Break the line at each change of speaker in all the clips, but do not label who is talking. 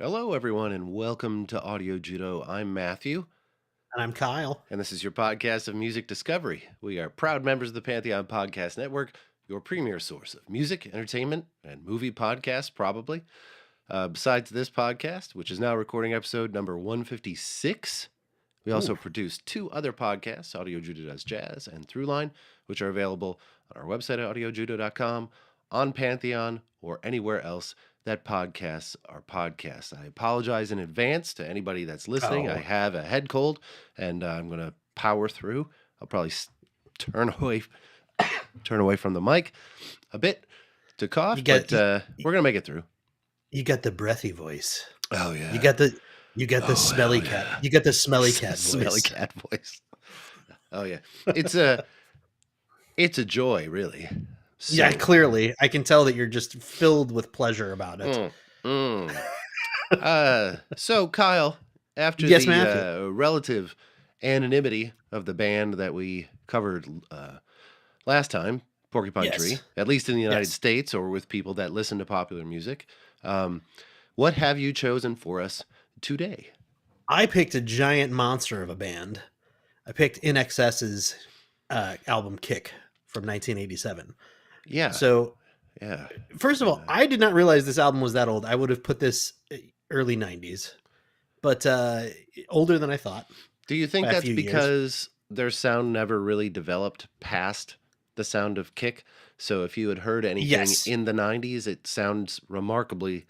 Hello, everyone, and welcome to Audio Judo. I'm Matthew.
And I'm Kyle.
And this is your podcast of music discovery. We are proud members of the Pantheon Podcast Network, your premier source of music, entertainment, and movie podcasts, probably. Besides this podcast, which is now recording episode number 156, we also produce two other podcasts, Audio Judo Does Jazz and Throughline, which are available on our website at audiojudo.com, on Pantheon, or anywhere else that podcasts are podcasts. I apologize in advance to anybody that's listening. I have a head cold, and I'm going to power through. I'll probably turn away from the mic a bit to cough, but we're going to make it through.
You got the breathy voice.
Oh yeah.
You got the smelly cat. Yeah. You got the smelly cat voice.
Smelly cat voice. Oh yeah. It's a joy, really. So,
yeah, clearly. I can tell that you're just filled with pleasure about it.
So, Kyle, after the relative anonymity of the band that we covered last time, Porcupine Tree, at least in the United States or with people that listen to popular music, what have you chosen for us today?
I picked a giant monster of a band. I picked INXS's album Kick from 1987.
Yeah.
So, first of all, I did not realize this album was that old. I would have put this early 90s, but older than I thought.
Do you think that's because their sound never really developed past the sound of Kick? So if you had heard anything in the 90s, it sounds remarkably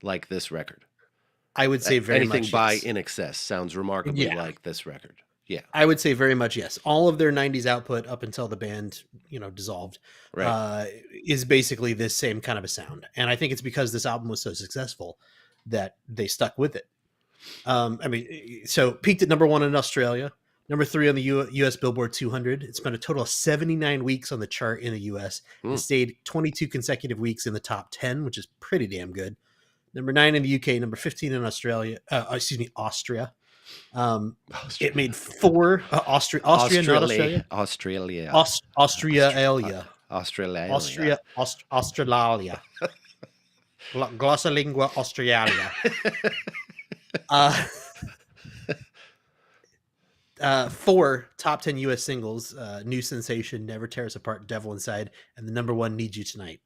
like this record.
I would say very much.
Anything by INXS sounds remarkably like this record. Yeah,
I would say very much yes. All of their 90s output up until the band, dissolved, is basically this same kind of a sound. And I think it's because this album was so successful that they stuck with it. So peaked at number 1 in Australia, number 3 on the US Billboard 200. It spent a total of 79 weeks on the chart in the US. It stayed 22 consecutive weeks in the top 10, which is pretty damn good. Number 9 in the UK, number 15 in Austria. It made 4 Austria, not Australia.
Australia.
Australia. Glossalingua Australia. 4 top 10 US singles: New Sensation, Never Tear Us Apart, Devil Inside, and the number 1, Need You Tonight.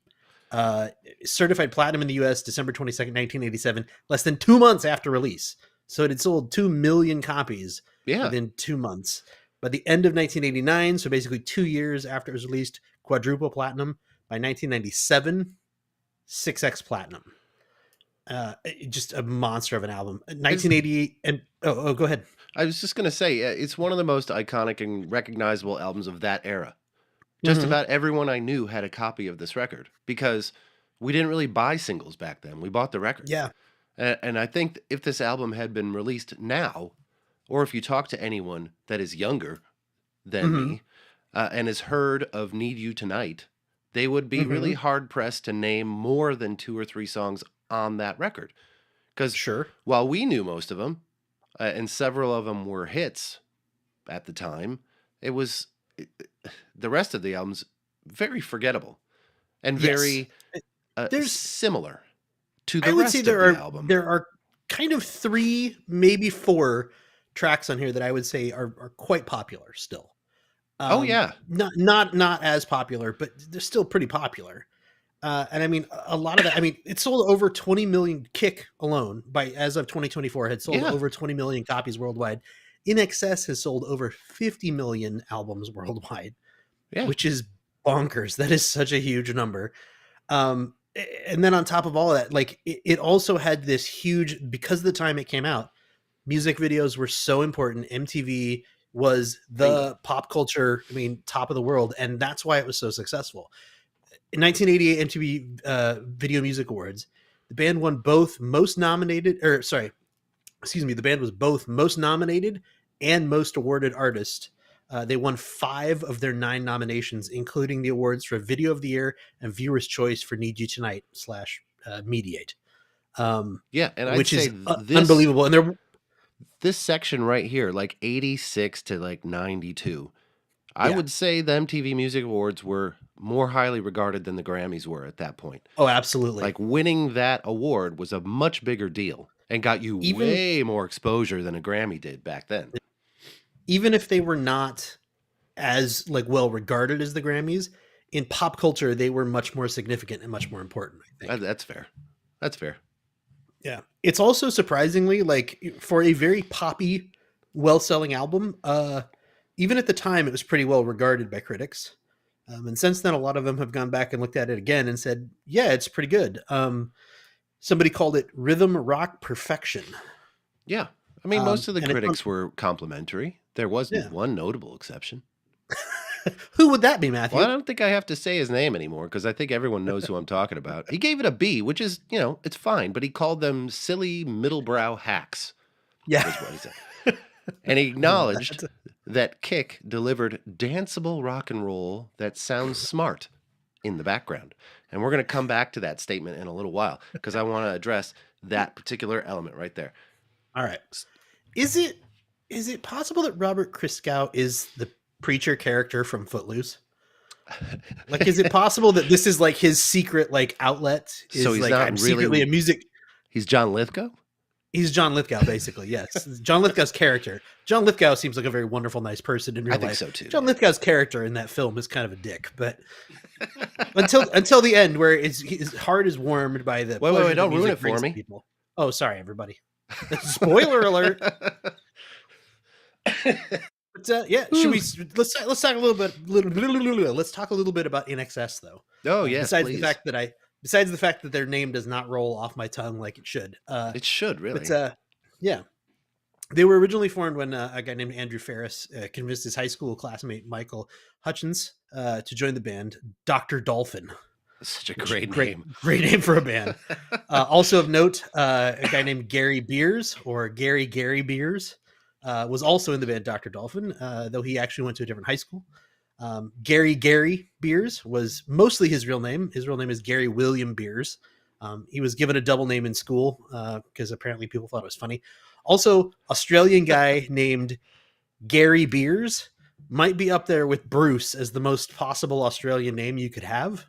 Certified platinum in the US December 22nd, 1987, less than 2 months after release. So it had sold 2 million copies within 2 months. By the end of 1989, so basically 2 years after it was released, quadruple platinum. By 1997, 6x platinum. Just a monster of an album. 1988, and go ahead.
I was just going to say, it's one of the most iconic and recognizable albums of that era. Just about everyone I knew had a copy of this record because we didn't really buy singles back then. We bought the record.
Yeah.
And I think if this album had been released now, or if you talk to anyone that is younger than me and has heard of Need You Tonight, they would be really hard-pressed to name more than 2 or 3 songs on that record. Because while we knew most of them, and several of them were hits at the time, it was the rest of the album's very forgettable and very similar to the rest of the album.
There are kind of 3, maybe 4 tracks on here that I would say are quite popular still. Not as popular, but they're still pretty popular. And I mean, a lot of that, it sold over 20 million. Kick alone, as of 2024, had sold over 20 million copies worldwide. INXS has sold over 50 million albums worldwide, which is bonkers. That is such a huge number. and then on top of all of that, like it also had this huge, because of the time it came out, music videos were so important. MTV was
Bingo.
the pop culture, I mean, top of the world, and that's why it was so successful. In 1988 MTV Video Music Awards, the band won both most nominated, or sorry, excuse me, the band was both most nominated and most awarded artist. They won 5 of their 9 nominations, including the awards for Video of the Year and Viewer's Choice for Need You Tonight / Mediate.
Yeah, and I'd
Which
say
is
this
unbelievable. And they're
this section right here, like 86 to like 92, I
yeah.
would say the MTV Music Awards were more highly regarded than the Grammys were at that point.
Oh, absolutely.
Like winning that award was a much bigger deal and got you
Even
way more exposure than a Grammy did back then.
even if they were not as like well regarded as the Grammys, in pop culture they were much more significant and much more important, I think.
That's fair. That's fair.
Yeah. It's also surprisingly, like, for a very poppy, well-selling album, even at the time it was pretty well regarded by critics. And since then a lot of them have gone back and looked at it again and said, yeah, it's pretty good. Somebody called it rhythm rock perfection.
Yeah. I mean, most of the
and
critics were complimentary. There was
Yeah.
one notable exception.
Who would that be, Matthew?
Well, I don't think I have to say his name anymore because I think everyone knows who I'm talking about. He gave it a B, which is, it's fine, but he called them silly middlebrow hacks,
Yeah.
is what he said. And he acknowledged that Kick delivered danceable rock and roll that sounds smart in the background. And we're going to come back to that statement in a little while because I want to address that particular element right there.
All right. Is it possible that Robert Christgau is the preacher character from Footloose? Like, is it possible that this is like his secret like outlet? Is
So he's
like,
not
I'm
really-
secretly a music.
He's John Lithgow?
He's John Lithgow, basically. Yes, John Lithgow's character. John Lithgow seems like a very wonderful, nice person in real
I think
life.
so too.
John Lithgow's character in that film is kind of a dick, but until the end, where his heart is warmed by the
Wait,
pleasure that
don't ruin
music
it for
brings to
me.
people. Oh, sorry, everybody. Spoiler alert. But yeah, should we let's talk a little bit. Let's talk a little bit about INXS though.
Oh, yes,
Besides
please.
besides the fact that their name does not roll off my tongue like it should.
It should, really.
But yeah, they were originally formed when a guy named Andrew Ferris convinced his high school classmate Michael Hutchins to join the band Dr. Dolphin.
Such a great name.
Great name for a band. Also of note, a guy named Gary Beers, or Gary Beers, was also in the band Dr. Dolphin, though he actually went to a different high school. Gary Beers was mostly his real name. His real name is Gary William Beers. He was given a double name in school because apparently people thought it was funny. Also, Australian guy named Gary Beers might be up there with Bruce as the most possible Australian name you could have.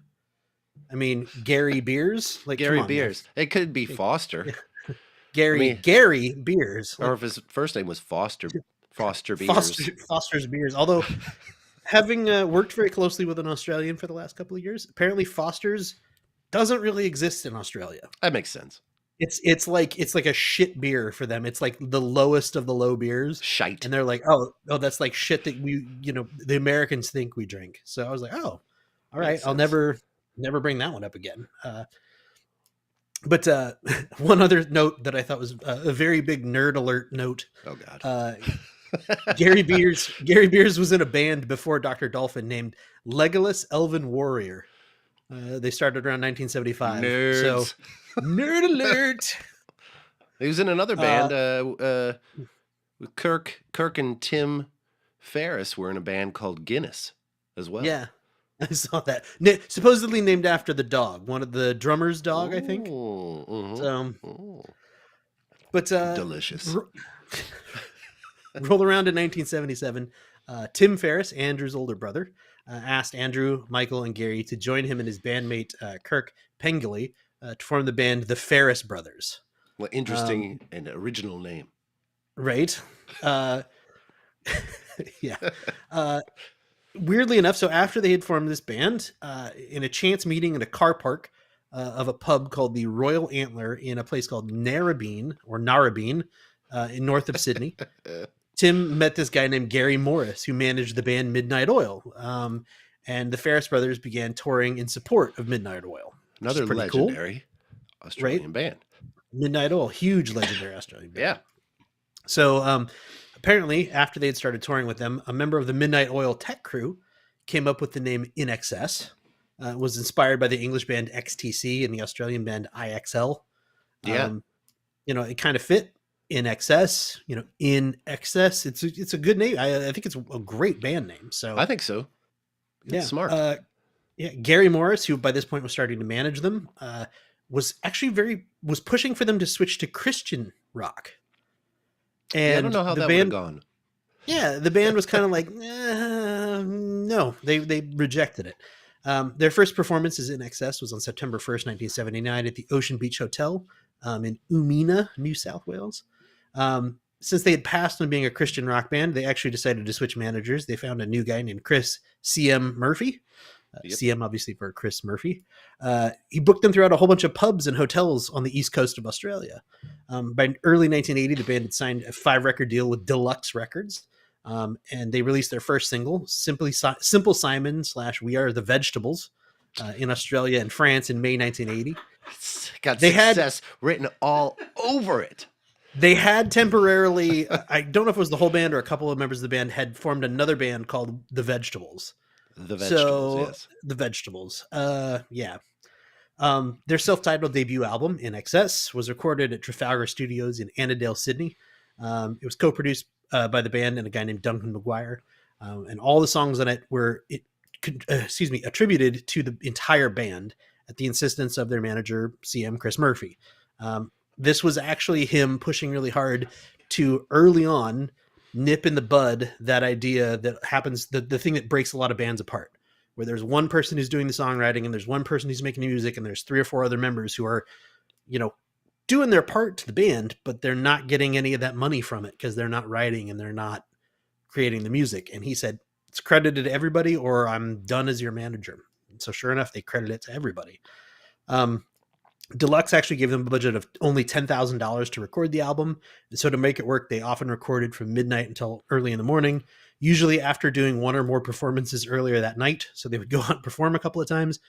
I mean, Gary Beers, like
Gary
come on,
Beers.
man.
It could be Foster.
Gary Beers,
Or if his first name was Foster Beers.
Foster's Beers. Although, having worked very closely with an Australian for the last couple of years, apparently Foster's doesn't really exist in Australia.
That makes sense.
It's like a shit beer for them. It's like the lowest of the low beers.
Shite.
And they're like, oh, that's like shit that the Americans think we drink. So I was like, oh, all right, I'll never bring that one up again. But one other note that I thought was a very big nerd alert note.
Oh God.
Gary Beers was in a band before Dr. Dolphin named Legolas Elven Warrior. They started around 1975.
Nerds.
So nerd alert.
He was in another band. Kirk and Tim Ferriss were in a band called Guinness as well.
Yeah, I saw that. Supposedly named after the dog, one of the drummer's dog, I think. So, but
delicious.
Roll around in 1977. Tim Ferriss, Andrew's older brother, asked Andrew, Michael, and Gary to join him and his bandmate Kirk Pengilly to form the band the Ferriss Brothers.
Well, interesting and original name.
Right. Yeah. Weirdly enough, so after they had formed this band, in a chance meeting in a car park of a pub called the Royal Antler in a place called Narrabeen in north of Sydney, Tim met this guy named Gary Morris, who managed the band Midnight Oil. And the Ferris brothers began touring in support of Midnight Oil.
Another
pretty cool,
legendary Australian band.
Midnight Oil, huge legendary Australian band.
Yeah.
So apparently, after they had started touring with them, a member of the Midnight Oil tech crew came up with the name INXS. Was inspired by the English band XTC and the Australian band IXL.
Yeah.
It kind of fit. In excess, in excess. It's a good name. I think it's a great band name. So
I think so. It's smart.
Gary Morris, who by this point was starting to manage them, was actually was pushing for them to switch to Christian rock. And
I don't know how that would have gone.
Yeah, the band was kind of like, no, they rejected it. Their first performance as INXS was on September 1st, 1979 at the Ocean Beach Hotel in Umina, New South Wales. Since they had passed on being a Christian rock band, they actually decided to switch managers. They found a new guy named Chris CM Murphy. CM obviously for Chris Murphy. He booked them throughout a whole bunch of pubs and hotels on the east coast of Australia. By early 1980, the band had signed a 5-record deal with Deluxe Records. And they released their first single, Simple Simon / We Are the Vegetables, in Australia and France in May 1980.
It's got success written all over it.
They had temporarily, I don't know if it was the whole band or a couple of members of the band, had formed another band called The Vegetables.
The Vegetables, yes.
The Vegetables. Yeah. Their self-titled debut album, INXS, was recorded at Trafalgar Studios in Annandale, Sydney. It was co-produced by the band and a guy named Duncan McGuire. And all the songs on it were attributed to the entire band at the insistence of their manager, CM Chris Murphy. This was actually him pushing really hard to early on nip in the bud that idea that happens, the thing that breaks a lot of bands apart, where there's one person who's doing the songwriting and there's one person who's making the music and there's 3 or 4 other members who are, doing their part to the band, but they're not getting any of that money from it because they're not writing and they're not creating the music. And he said, it's credited to everybody or I'm done as your manager. And so sure enough, they credit it to everybody. Deluxe actually gave them a budget of only $10,000 to record the album. And so to make it work, they often recorded from midnight until early in the morning, usually after doing 1 or more performances earlier that night. So they would go out and perform a couple of times,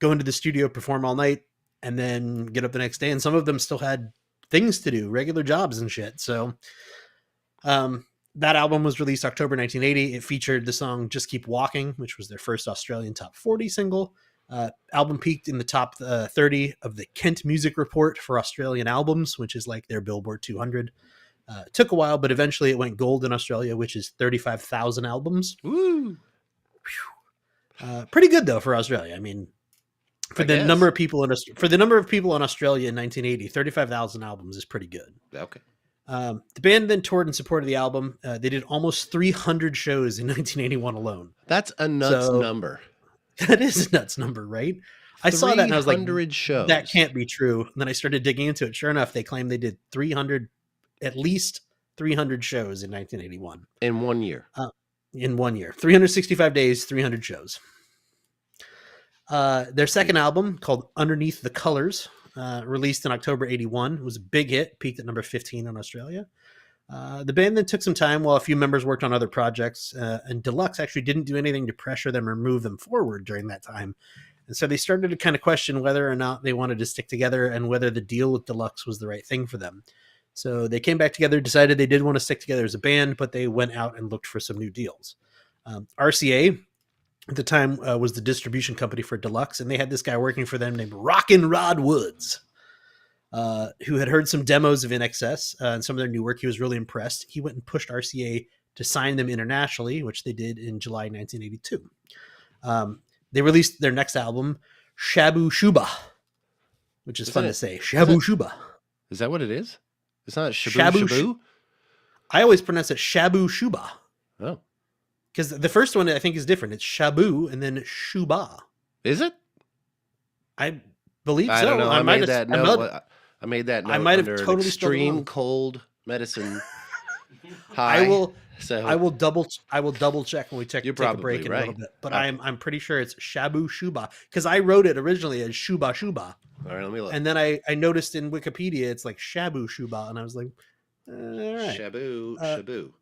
go into the studio, perform all night, and then get up the next day. And some of them still had things to do, regular jobs and shit. So that album was released October 1980. It featured the song Just Keep Walking, which was their first Australian top 40 single. Album peaked in the top 30 of the Kent Music Report for Australian albums, which is like their Billboard 200. It took a while, but eventually it went gold in Australia, which is 35,000 albums.
Woo!
Pretty good though for Australia. I mean, for the number of people in Australia in 1980, 35,000 albums is pretty good.
Okay.
The band then toured in support of the album. They did almost 300 shows in 1981 alone.
That's a nuts number.
That is a nuts number, right? I saw that and I was like,
300 shows.
That can't be true. And then I started digging into it. Sure enough, they claimed they did at least 300 shows in 1981.
In 1 year.
In 1 year. 365 days, 300 shows. Their second album, called Underneath the Colors, released in October 81, was a big hit, peaked at number 15 in Australia. The band then took some time while a few members worked on other projects, and Deluxe actually didn't do anything to pressure them or move them forward during that time. And so they started to kind of question whether or not they wanted to stick together and whether the deal with Deluxe was the right thing for them. So they came back together, decided they did want to stick together as a band, but they went out and looked for some new deals. RCA at the time was the distribution company for Deluxe, and they had this guy working for them named Rockin' Rod Woods, who had heard some demos of INXS and some of their new work. He was really impressed. He went and pushed RCA to sign them internationally, which they did in July 1982. They released their next album, Shabu Shuba, which is fun to say. Shabu Shuba.
Is that what it is? It's not Shabu?
I always pronounce it Shabu Shuba.
Oh.
Because the first one I think is different. It's Shabu and then Shuba.
Is it?
I believe so.
I don't know. I made that note.
I might have totally
extreme cold medicine. High.
I will double check when we take a break in a little bit. But
okay.
I'm pretty sure it's Shabu Shuba because I wrote it originally as Shuba Shuba.
All right, let me look.
And then I noticed in Wikipedia it's like Shabu Shuba, and I was like, all right.
Shabu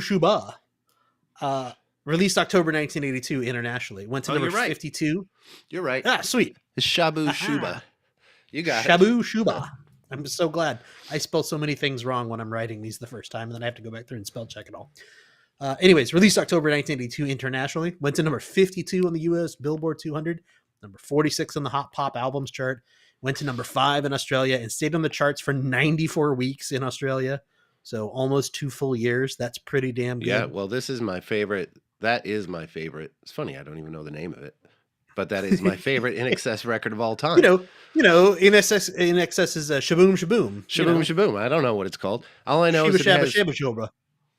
Shuba. Released October 1982 internationally. Went to number 52.
You're right.
Ah, sweet.
It's Shabu
Haha.
Shuba. You got it.
Shabu Shuba. I'm so glad. I spell so many things wrong when I'm writing these the first time, and then I have to go back through and spell check it all. Anyways, released October 1982 internationally, went to number 52 on the US Billboard 200, number 46 on the Hot Pop Albums chart, went to number 5 in Australia, and stayed on the charts for 94 weeks in Australia. So almost 2 full years. That's pretty damn good.
Yeah, well, this is my favorite. That is my favorite. It's funny, I don't even know the name of it, but that is my favorite INXS record of all time.
INXS is Shaboom Shaboom.
Shaboom Shaboom. I don't know what it's called. All I know is it has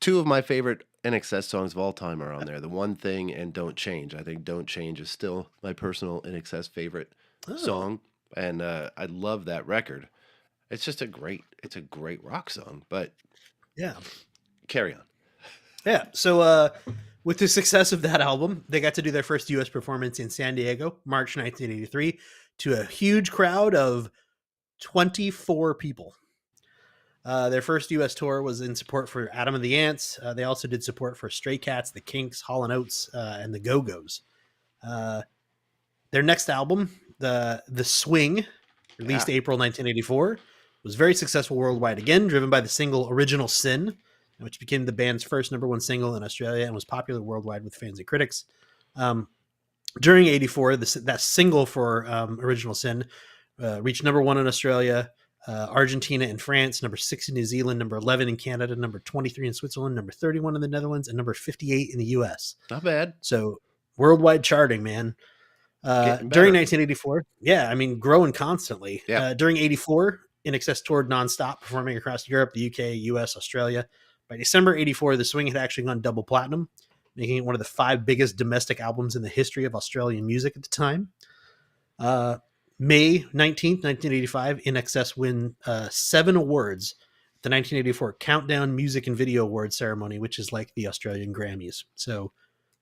two of my favorite INXS songs of all time are on there. The One Thing and Don't Change. I think Don't Change is still my personal INXS favorite song, and I love that record. It's just a great rock song. But
yeah,
carry on.
Yeah. So with the success of that album, they got to do their first U.S. performance in San Diego, March 1983, to a huge crowd of 24 people. Their first U.S. tour was in support for Adam and the Ants. They also did support for Stray Cats, the Kinks, Hall & Oates, and the Go-Go's. Their next album, The Swing, released April 1984, was very successful worldwide again, driven by the single Original Sin, which became the band's first #1 single in Australia and was popular worldwide with fans and critics. During 84, that single for Original Sin reached #1 in Australia, Argentina and France, number 6 in New Zealand, number 11 in Canada, number 23 in Switzerland, number 31 in the Netherlands, and number 58 in the US.
Not bad.
So worldwide charting, man. During 1984, growing constantly.
Yeah.
During 84, INXS toured nonstop, performing across Europe, the UK, US, Australia. By December 84, The Swing had actually gone double platinum, making it one of the 5 biggest domestic albums in the history of Australian music at the time. May 19th, 1985, INXS win 7 awards at the 1984 Countdown Music and Video Awards ceremony, which is like the Australian Grammys. So,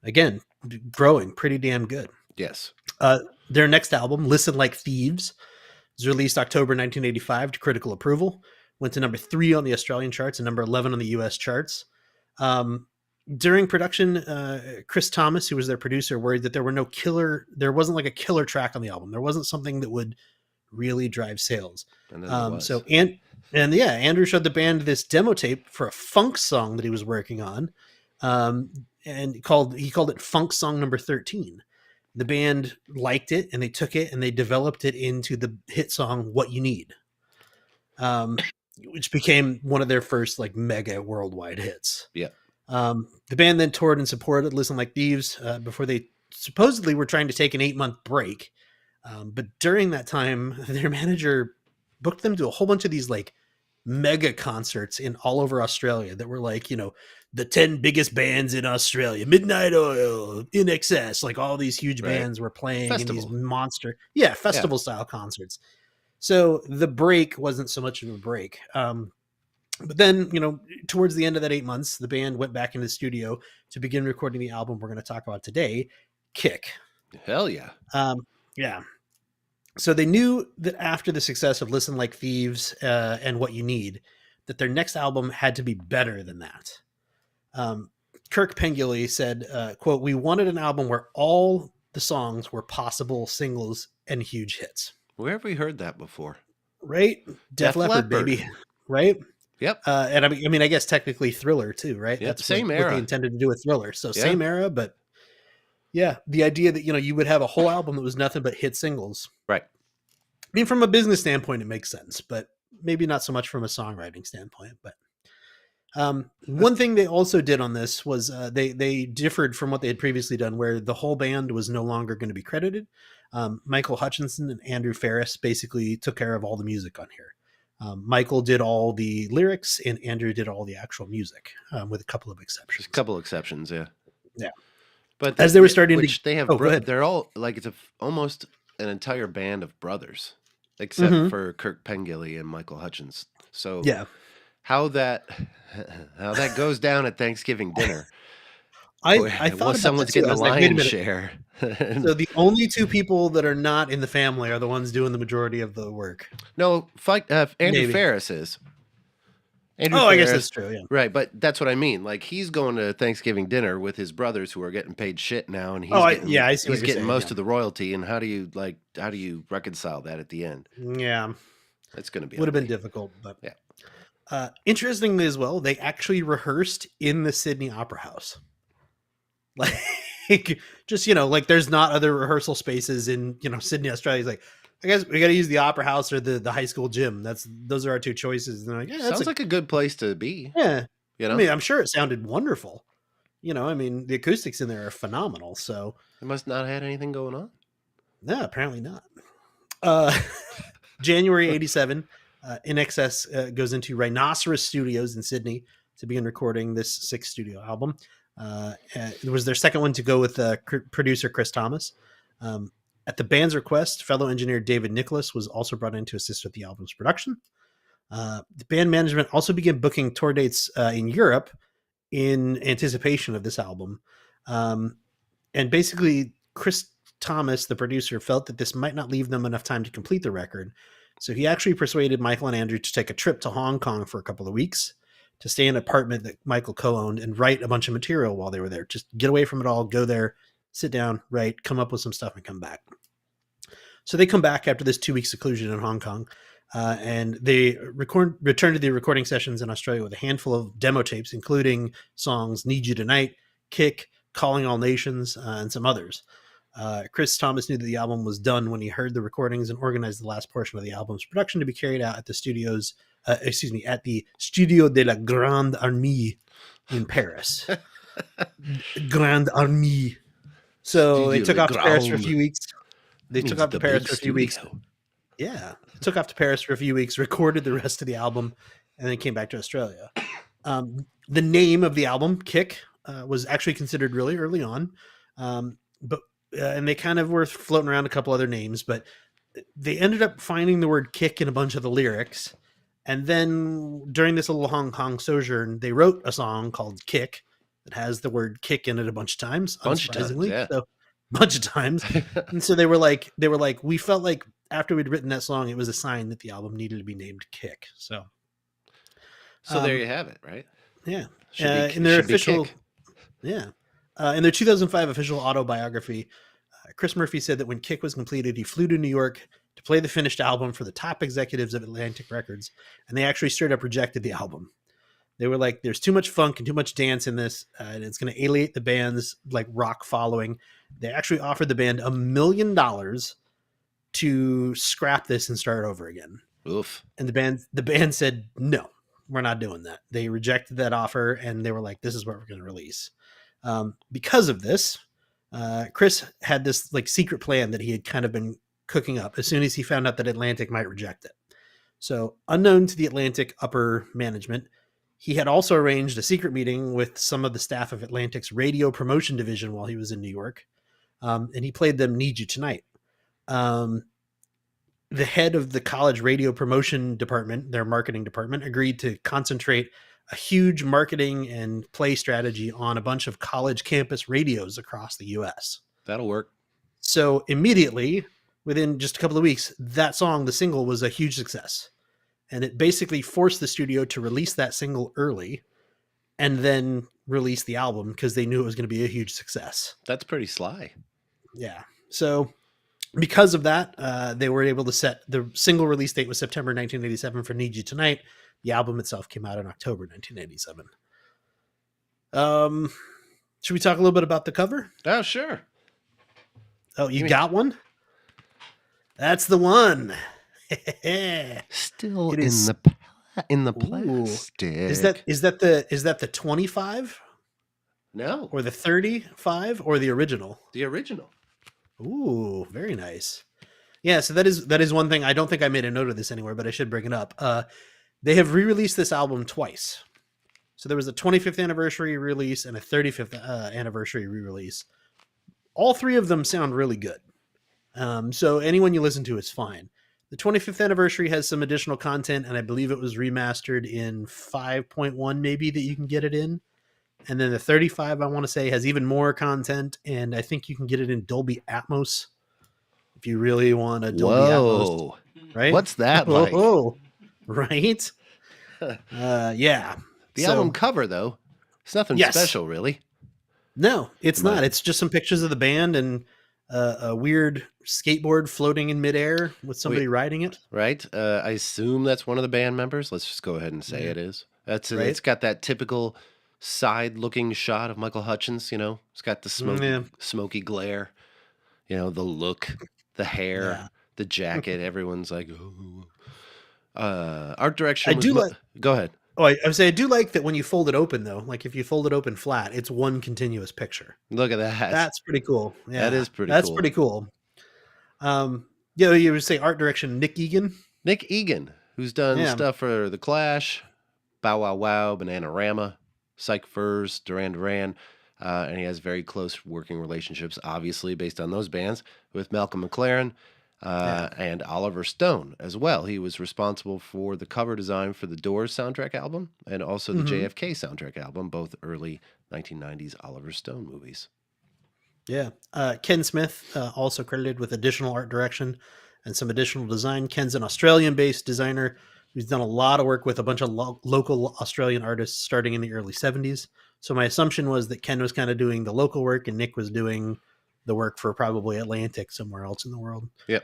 again, growing pretty damn good.
Yes.
Their next album, Listen Like Thieves, was released October 1985 to critical approval. Went to number 3 on the Australian charts and number 11 on the US charts. During production, Chris Thomas, who was their producer, worried that there wasn't like a killer track on the album. There wasn't something that would really drive sales.
And
Andrew showed the band this demo tape for a funk song that he was working on, and he called it Funk Song Number 13. The band liked it, and they took it and they developed it into the hit song "What You Need," which became one of their first like mega worldwide hits.
Yeah.
The band then toured and supported Listen Like Thieves before they supposedly were trying to take an 8-month break. But during that time, their manager booked them to a whole bunch of these like mega concerts in all over Australia that were like, the 10 biggest bands in Australia, Midnight Oil, INXS, like all these huge bands were playing in these monster, festival style concerts. So the break wasn't so much of a break. But then, towards the end of that 8 months, the band went back into the studio to begin recording the album we're going to talk about today, Kick.
Hell yeah.
Yeah. So they knew that after the success of Listen Like Thieves and What You Need, that their next album had to be better than that. Kirk Pengilly said, quote, "We wanted an album where all the songs were possible singles and huge hits."
Where have we heard that before?
Right? Def Leppard, baby. Right?
Yep.
And I guess technically Thriller too, right?
Yep.
That's
same
what
era.
they intended to do with Thriller. So same era, but yeah, the idea that, you would have a whole album that was nothing but hit singles.
Right.
I mean, from a business standpoint, it makes sense, but maybe not so much from a songwriting standpoint. But one thing they also did on this was they differed from what they had previously done, where the whole band was no longer going to be credited. Michael Hutchinson and Andrew Ferris basically took care of all the music on here. Michael did all the lyrics and Andrew did all the actual music, with a couple of exceptions.
Just a couple exceptions, yeah.
Yeah.
But
as they were starting
they have, they're all like, it's almost an entire band of brothers, except for Kirk Pengilly and Michael Hutchins. So
yeah,
how that goes down at Thanksgiving dinner.
I thought
someone's getting the lion's share.
So the only 2 people that are not in the family are the ones doing the majority of the work.
No, Andrew Ferris is. Andrew
Oh, I guess
Ferris,
that's true. Yeah.
right? But that's what I mean. Like he's going to Thanksgiving dinner with his brothers who are getting paid shit now, and
Oh,
he's getting
I see what
he's
you're
getting
saying.
most
Yeah.
of the royalty. And how do you reconcile that at the end?
Yeah.
That's going to be
Would have been
ugly.
difficult, but
Yeah.
Interestingly as well, they actually rehearsed in the Sydney Opera House. Like, just like there's not other rehearsal spaces in Sydney, Australia. He's like, I guess we got to use the Opera House or the high school gym. Those are our two choices. And they're like, yeah,
Sounds like a good place to be.
yeah.
You
I
know,
mean, I'm sure it sounded wonderful. I mean, the acoustics in there are phenomenal. So
they must not have had anything going on.
no, apparently not. Uh, January '87, INXS goes into Rhinoceros Studios in Sydney to begin recording this sixth studio album. It was their second one to go with producer Chris Thomas. At the band's request, fellow engineer David Nicholas was also brought in to assist with the album's production. The band management also began booking tour dates in Europe in anticipation of this album. And basically, Chris Thomas, the producer, felt that this might not leave them enough time to complete the record. So he actually persuaded Michael and Andrew to take a trip to Hong Kong for a couple of weeks to stay in an apartment that Michael co-owned and write a bunch of material while they were there. Just get away from it all, go there, sit down, write, come up with some stuff and come back. So they come back after this 2-week seclusion in Hong Kong, and they return to the recording sessions in Australia with a handful of demo tapes, including songs Need You Tonight, Kick, Calling All Nations, and some others. Chris Thomas knew that the album was done when he heard the recordings and organized the last portion of the album's production to be carried out at the at the Studio de la Grande Armée in Paris. Grande Armée. So they took off to Paris for a few weeks. Yeah. Took off to Paris for a few weeks, recorded the rest of the album, and then came back to Australia. The name of the album, Kick, was actually considered really early on. And they kind of were floating around a couple other names, but they ended up finding the word kick in a bunch of the lyrics. And then during this little Hong Kong sojourn, they wrote a song called Kick that has the word kick in it a bunch of times.
Yeah.
So, bunch of times. And so they were like, we felt like after we'd written that song, it was a sign that the album needed to be named Kick. So
there you have it, right?
Yeah. In their official, in their 2005 official autobiography, Chris Murphy said that when Kick was completed, he flew to New York to play the finished album for the top executives of Atlantic Records, and they actually straight up rejected the album. They were like, there's too much funk and too much dance in this, and it's going to alienate the band's like rock following. They actually offered the band $1 million to scrap this and start over again.
Oof.
And the band said, no, we're not doing that. They rejected that offer, and they were like, this is what we're going to release. Because of this, Chris had this like secret plan that he had kind of been cooking up as soon as he found out that Atlantic might reject it. So unknown to the Atlantic upper management, he had also arranged a secret meeting with some of the staff of Atlantic's radio promotion division while he was in New York. And he played them Need You Tonight. The head of the college radio promotion department, their marketing department, agreed to concentrate a huge marketing and play strategy on a bunch of college campus radios across the US.
That'll work.
So immediately, within just a couple of weeks, that song, the single, was a huge success. And it basically forced the studio to release that single early and then release the album because they knew it was going to be a huge success.
That's pretty sly.
Yeah. So because of that, they were able to set the single release date was September 1987 for Need You Tonight. The album itself came out in October 1987. Should we talk a little bit about the cover?
Oh, sure.
Oh, you got one? That's the one.
Still
It is-
in the
Ooh.
plastic.
Is that the 25
No,
or the 35 or the original?
the original.
Ooh, very nice. Yeah, so that is one thing. I don't think I made a note of this anywhere, but I should bring it up. They have re-released this album twice. So there was a 25th anniversary release and a 35th anniversary re-release. All three of them sound really good. So anyone you listen to is fine. The 25th anniversary has some additional content, and I believe it was remastered in 5.1 maybe that you can get it in. And then the 35, I want to say, has even more content, and I think you can get it in Dolby Atmos if you really want a Dolby Atmos.
Whoa.
Right?
What's that like?
Oh, right? Yeah.
The album cover, though, it's nothing
Yes.
special, really.
No, it's
Am I-
not. It's just some pictures of the band and a weird skateboard floating in midair with somebody riding it.
Right? I assume that's one of the band members. Let's just go ahead and say it is. It's
Right.
got that typical side-looking shot of Michael Hutchence. You know, it's got the smoky glare. You know, the look, the hair, the jacket. Everyone's like, "Ooh." Art direction. Go ahead.
Oh, I would say I do like that when you fold it open, though. Like if you fold it open flat, it's one continuous picture.
Look at that.
That's pretty cool. Yeah,
that is pretty.
That's
cool.
pretty cool. Yeah, you would say art direction, Nick Egan.
Nick Egan, who's done stuff for The Clash, Bow Wow Wow, Bananarama, Psych Furs, Duran Duran, and he has very close working relationships, obviously based on those bands, with Malcolm McLaren. And Oliver Stone as well. He was responsible for the cover design for the Doors soundtrack album and also the JFK soundtrack album, both early 1990s Oliver Stone movies.
Yeah. Ken Smith, also credited with additional art direction and some additional design. Ken's an Australian-based designer who's done a lot of work with a bunch of local Australian artists starting in the early 70s. So my assumption was that Ken was kind of doing the local work and Nick was doing the work for probably Atlantic somewhere else in the world.
Yep.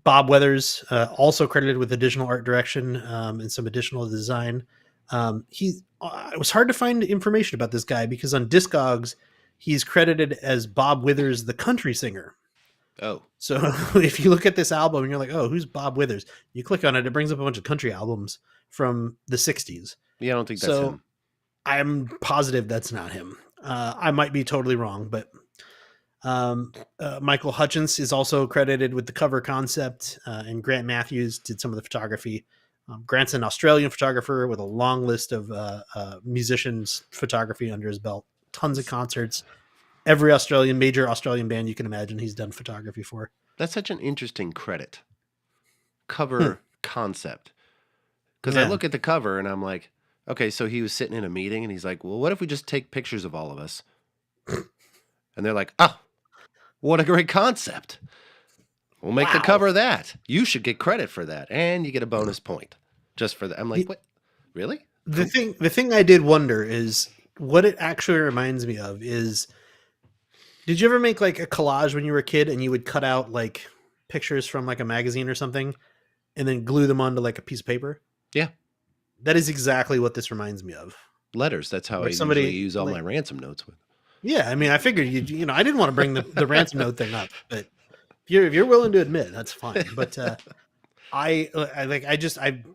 Bob Weathers, also credited with additional art direction and some additional design. It was hard to find information about this guy because on Discogs, he's credited as Bob Withers, the country singer.
Oh.
So if you look at this album and you're like, oh, who's Bob Withers? You click on it, it brings up a bunch of country albums from the 60s.
Yeah, I don't think that's him.
I'm positive that's not him. I might be totally wrong, but Michael Hutchence is also credited with the cover concept, and Grant Matthews did some of the photography. Grant's an Australian photographer with a long list of musicians' photography under his belt. Tons of concerts. Every major Australian band you can imagine he's done photography for.
That's such an interesting credit. Cover concept. Because I look at the cover and I'm like, okay, so he was sitting in a meeting and he's like, well, what if we just take pictures of all of us? And they're like, oh, what a great concept. We'll make the cover of that. You should get credit for that. And you get a bonus point just for that. I'm like, what? Really?
The thing I did wonder is what it actually reminds me of is, did you ever make like a collage when you were a kid and you would cut out like pictures from like a magazine or something and then glue them onto like a piece of paper?
Yeah.
That is exactly what this reminds me of.
Letters. That's how I usually use all my ransom notes with.
Yeah, I mean, I figured you know, I didn't want to bring the ransom note thing up, but if you're willing to admit, that's fine. But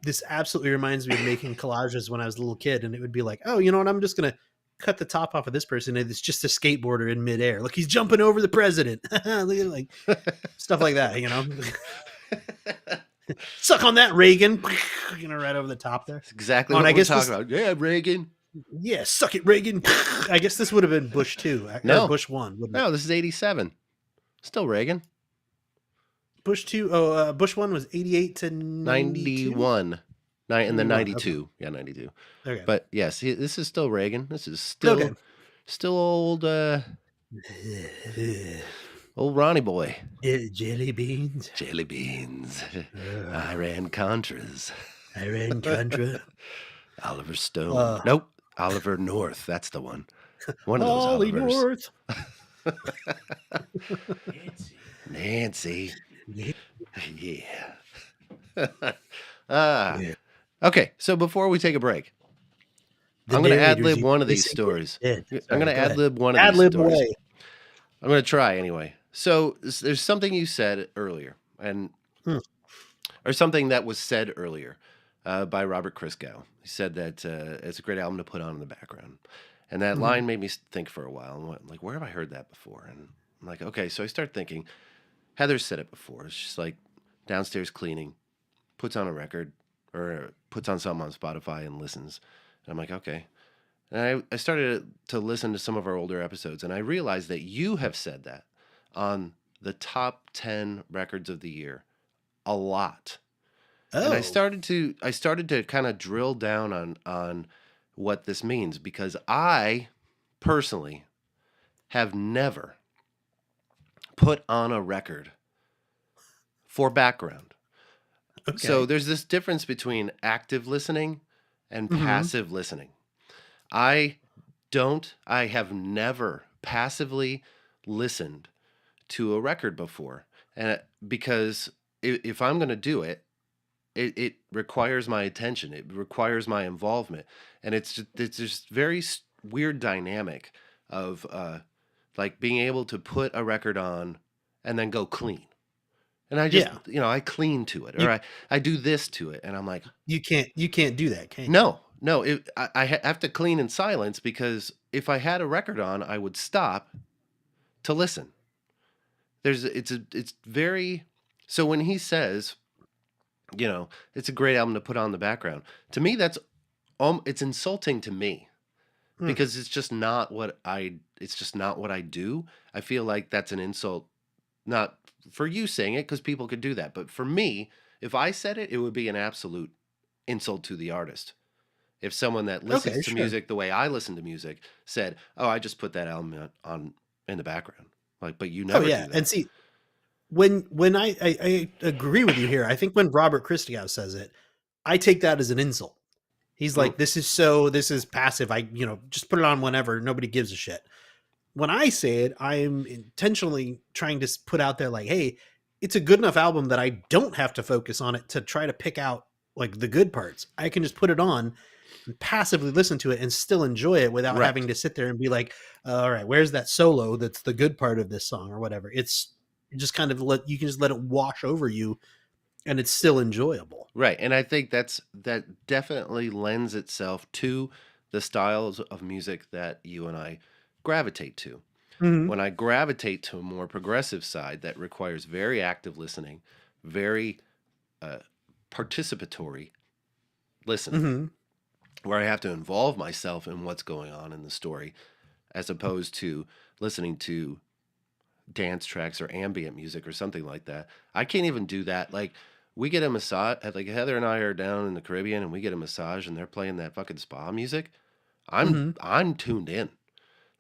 this absolutely reminds me of making collages when I was a little kid, and it would be like, oh, you know what? I'm just gonna cut the top off of this person, and it's just a skateboarder in midair. Look, he's jumping over the president. Look at like stuff like that, you know. Suck on that, Reagan. You know, right over the top there.
That's exactly what we're talking about. Yeah, Reagan.
Yeah, suck it, Reagan. I guess this would have been Bush 2.
No.
Bush 1.
No, this is 87. Still Reagan.
Bush 2. Oh, Bush 1 was 88 to
91. And then 92. Okay. Yeah, 92.
Okay.
But yes, this is still Reagan. This is still old old Ronnie boy.
Jelly beans.
Jelly beans. Iran Contras.
Iran Contra.
Oliver Stone. Nope. Oliver North. That's the one. One of those
Ollie
Olivers.
North.
Nancy. Yeah. Okay, so before we take a break, I'm going to ad-lib one of these stories. I'm going to ad-lib one of these stories. Away. I'm going to try anyway. So there's something you said earlier, or something that was said earlier by Robert Christgau. He said that it's a great album to put on in the background. And that line made me think for a while. And went, like, where have I heard that before? And I'm like, okay, so I start thinking, Heather said it before. It's just like downstairs cleaning, puts on a record, or puts on something on Spotify and listens. And I'm like, okay. And I started to listen to some of our older episodes, and I realized that you have said that on the top 10 records of the year a lot. Oh. And I started to kind of drill down on what this means, because I personally have never put on a record for background. Okay. So there's this difference between active listening and
Mhm.
passive listening. I I have never passively listened to a record before. And because if I'm going to do it, it requires my attention. It requires my involvement. And it's just very weird dynamic of like being able to put a record on and then go clean. And I just,
Yeah.
I clean to it, or
You
I do this to it. And I'm like,
you can't do that, can you?
no, no, I have to clean in silence because if I had a record on, I would stop to listen. It's very, so when he says, it's a great album to put on the background. To me, it's insulting to me
Hmm.
because it's just not what I do. I feel like that's an insult, not for you saying it because people could do that, but for me, if I said it, it would be an absolute insult to the artist. If someone that listens
Okay,
to
sure.
music the way I listen to music said, "Oh, I just put that album on in the background," like, but you
Oh
never
yeah,
do
and
that.
see, when I agree with you here. I think when Robert Christgau says it, I take that as an insult. He's
Mm,
like, this is passive. Just put it on whenever. Nobody gives a shit. When I say it, I'm intentionally trying to put out there like, hey, it's a good enough album that I don't have to focus on it to try to pick out like the good parts. I can just put it on and passively listen to it and still enjoy it without having
right,
to sit there and be like, all right, where's that solo that's the good part of this song or whatever. It's just kind of you can just let it wash over you and it's still enjoyable.
right, and I think that definitely lends itself to the styles of music that you and I gravitate to.
Hmm.
When I gravitate to a more progressive side that requires very active listening, very uh, participatory listening,
Hmm.
where I have to involve myself in what's going on in the story, as opposed to listening to dance tracks or ambient music or something like that. I can't even do that. Like we get a massage, like Heather and I are down in the Caribbean and we get a massage and they're playing that fucking spa music.
Hmm.
I'm tuned in.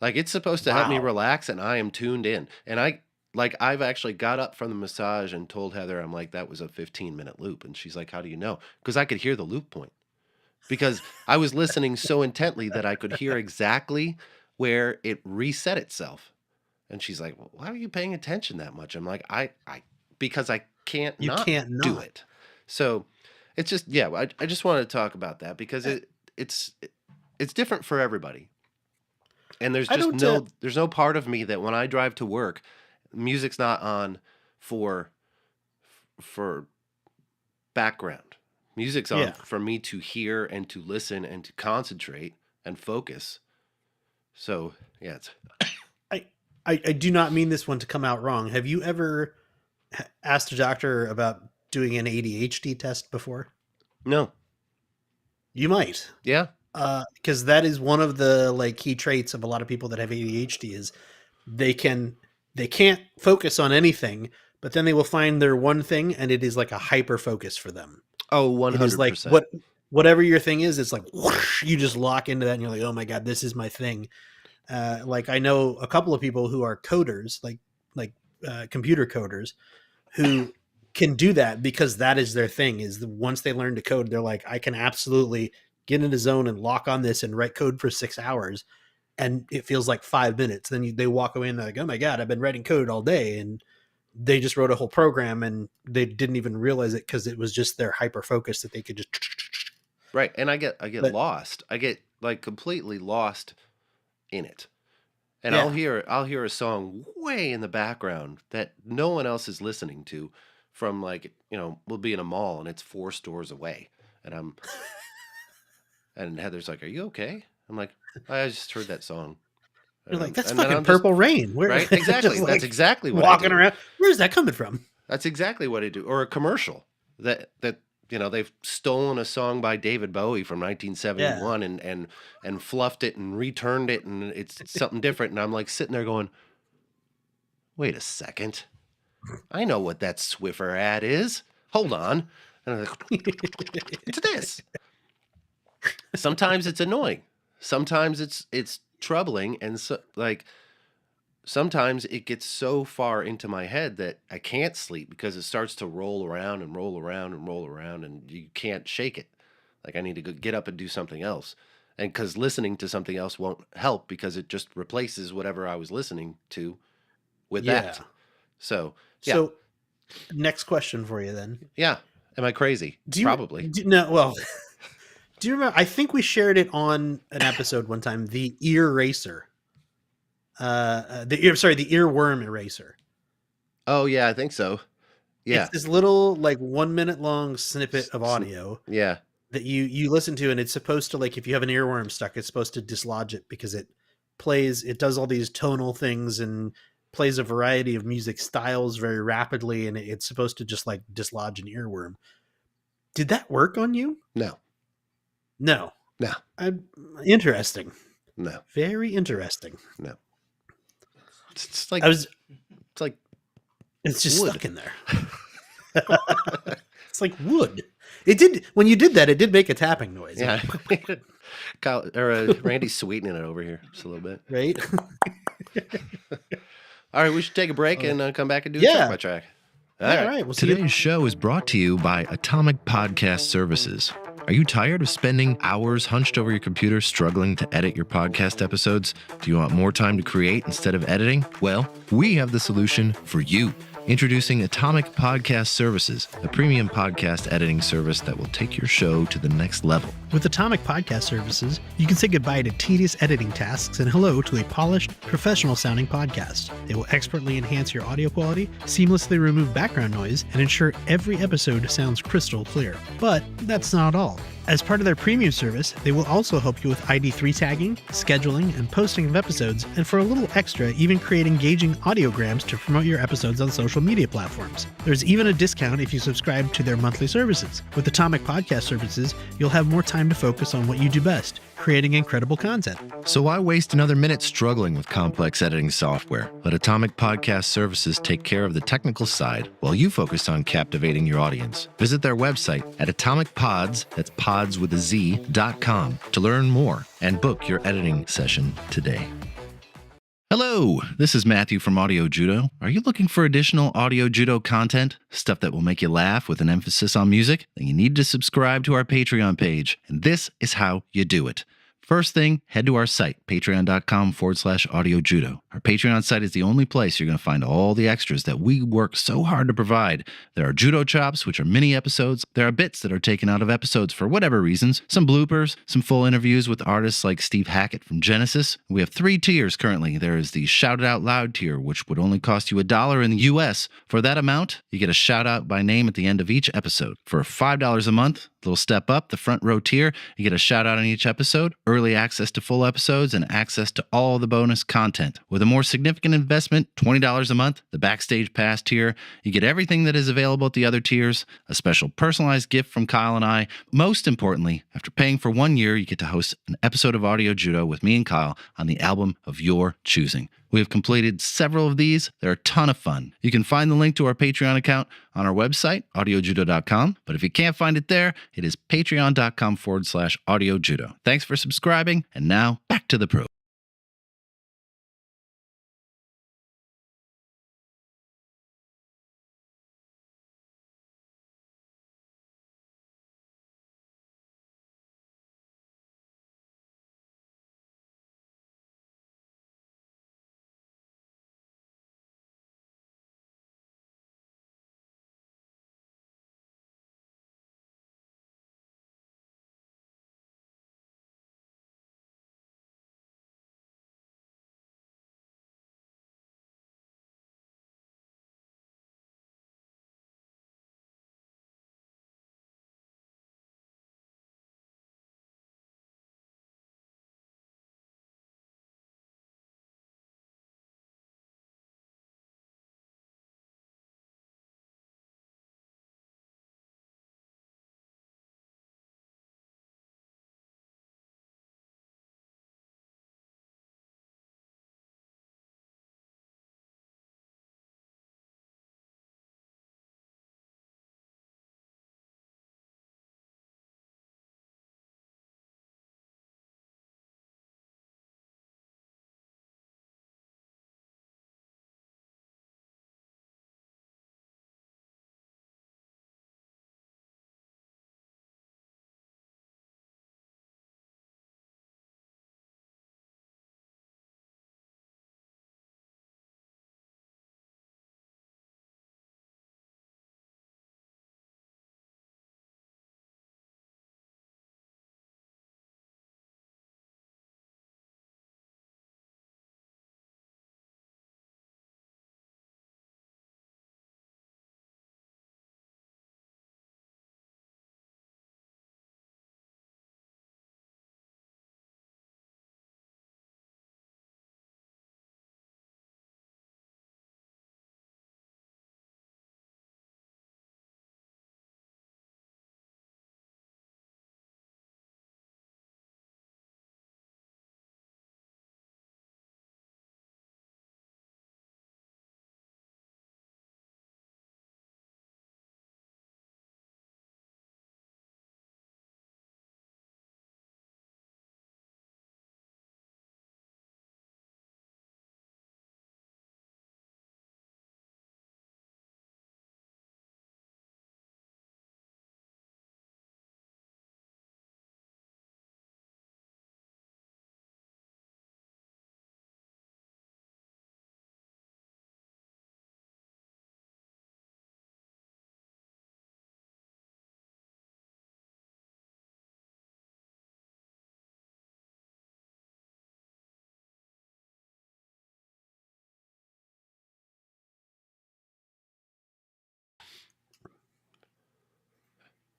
Like it's supposed to help me
Wow.
relax and I am tuned in. And I've actually got up from the massage and told Heather, I'm like, that was a 15-minute loop. And she's like, how do you know? Because I could hear the loop point. Because I was listening so intently that I could hear exactly where it reset itself. And she's like, well, why are you paying attention that much? I'm like, because I can't
You
not
can't
do
not.
it. So it's just, yeah, I just wanted to talk about that because
Uh,
it's, it's different for everybody. And there's
I
just
don't.
there's no part of me that when I drive to work, music's not on for, for background. Music's on
Yeah.
for me to hear and to listen and to concentrate and focus. So yeah, it's
I, I do not mean this one to come out wrong. Have you ever asked a doctor about doing an ADHD test before?
no,
You might,
yeah,
because that is one of the like key traits of a lot of people that have ADHD is they can they can't focus on anything, but then they will find their one thing, and it is like a hyper focus for them.
oh,
It is like
100%.
whatever your thing is, it's like whoosh, you just lock into that, and you're like, oh my god, this is my thing. Like I know a couple of people who are coders, like computer coders, who can do that because that is their thing. Once they learn to code, they're like, I can absolutely get in a zone and lock on this and write code for 6 hours, and it feels like 5 minutes. Then they walk away and they're like, oh my god, I've been writing code all day, and they just wrote a whole program and they didn't even realize it because it was just their hyper focus that they could just.
Right. And I get
But
lost. I get like completely lost in it. And
yeah,
I'll hear a song way in the background that no one else is listening to from like, we'll be in a mall and it's 4 stores away. And and Heather's like, "Are you okay?" I'm like, "I just heard that song."
you're like, that's
And then
fucking
I'm just
Purple Rain. Where
right? Exactly.
just
That's
like
exactly what I
walking
do.
around. Where's that coming from?
That's exactly what I do. Or a commercial that they've stolen a song by David Bowie from
Yeah.
1971 and fluffed it and returned it and it's something different and I'm like sitting there going, "Wait a second. I know what that Swiffer ad is. Hold on." And I'm like, "It's this." Sometimes it's annoying. Sometimes it's troubling and so like sometimes it gets so far into my head that I can't sleep because it starts to roll around and roll around and roll around and you can't shake it. Like I need to get up and do something else. And because listening to something else won't help because it just replaces whatever I was listening to with
Yeah.
that. So, yeah.
So, next question for you then.
Yeah. Am I crazy?
Do you
Probably.
no? Well, do you remember? I think we shared it on an episode one time. The ear eraser. The earworm eraser.
Oh, yeah, I think so. Yeah.
It's this little like 1 minute long snippet of audio
Yeah.
that you listen to, and it's supposed to, like, if you have an earworm stuck, it's supposed to dislodge it because it does all these tonal things and plays a variety of music styles very rapidly, and it's supposed to just like dislodge an earworm. Did that work on you?
No.
No.
No.
Interesting.
No.
Very interesting.
No. It's like
It's just
wood.
stuck in there. It's like wood. It did, when you did that, it did make a tapping noise.
Yeah. Kyle, Randy's sweetening it over here just a little bit.
Right?
All right, we should take a break and come back and do a
Yeah.
track by track.
All right. We'll see you.
Today's show is brought to you by Atomic Podcast Services. Are you tired of spending hours hunched over your computer struggling to edit your podcast episodes? Do you want more time to create instead of editing? Well, we have the solution for you. Introducing Atomic Podcast Services, a premium podcast editing service that will take your show to the next level.
With Atomic Podcast Services, you can say goodbye to tedious editing tasks and hello to a polished, professional-sounding podcast. They will expertly enhance your audio quality, seamlessly remove background noise, and ensure every episode sounds crystal clear. But that's not all. As part of their premium service, they will also help you with ID3 tagging, scheduling, and posting of episodes, and for a little extra, even create engaging audiograms to promote your episodes on social media platforms. There's even a discount if you subscribe to their monthly services. With Atomic Podcast Services, you'll have more time to focus on what you do best, creating incredible content.
So why waste another minute struggling with complex editing software? Let Atomic Podcast Services take care of the technical side while you focus on captivating your audience. Visit their website at atomicpods, that's pods with a Z.com, to learn more and book your editing session today. Hello, this is Matthew from Audio Judo. Are you looking for additional Audio Judo content? Stuff that will make you laugh with an emphasis on music? Then you need to subscribe to our Patreon page, and this is how you do it. First thing, head to our site, patreon.com/audiojudo. Our Patreon site is the only place you're going to find all the extras that we work so hard to provide. There are Judo Chops, which are mini episodes. There are bits that are taken out of episodes for whatever reasons. Some bloopers, some full interviews with artists like Steve Hackett from Genesis. We have 3 tiers currently. There is the Shout It Out Loud tier, which would only cost you $1 in the US. For that amount, you get a shout out by name at the end of each episode. For $5 a month, little step up, the front row tier, you get a shout out in each episode, early access to full episodes, and access to all the bonus content. With a more significant investment, $20 a month, the backstage pass tier, you get everything that is available at the other tiers, a special personalized gift from Kyle and I. Most importantly, after paying for 1 year, you get to host an episode of Audio Judo with me and Kyle on the album of your choosing. We have completed several of these. They're a ton of fun. You can find the link to our Patreon account on our website, audiojudo.com. But if you can't find it there, it is patreon.com/audiojudo. Thanks for subscribing. And now back to the pro.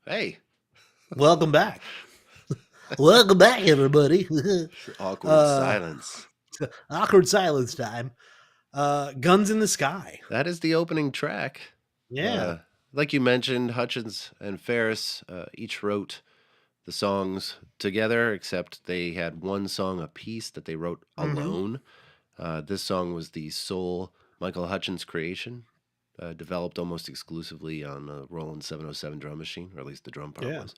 Hey,
Welcome back. Welcome back, everybody.
awkward silence.
Awkward silence time. Guns in the Sky.
That is the opening track.
Yeah.
Like you mentioned, Hutchins and Ferris each wrote the songs together, except they had one song apiece that they wrote alone. This song was the sole Michael Hutchins creation, developed almost exclusively on a Roland 707 drum machine, or at least the drum part was.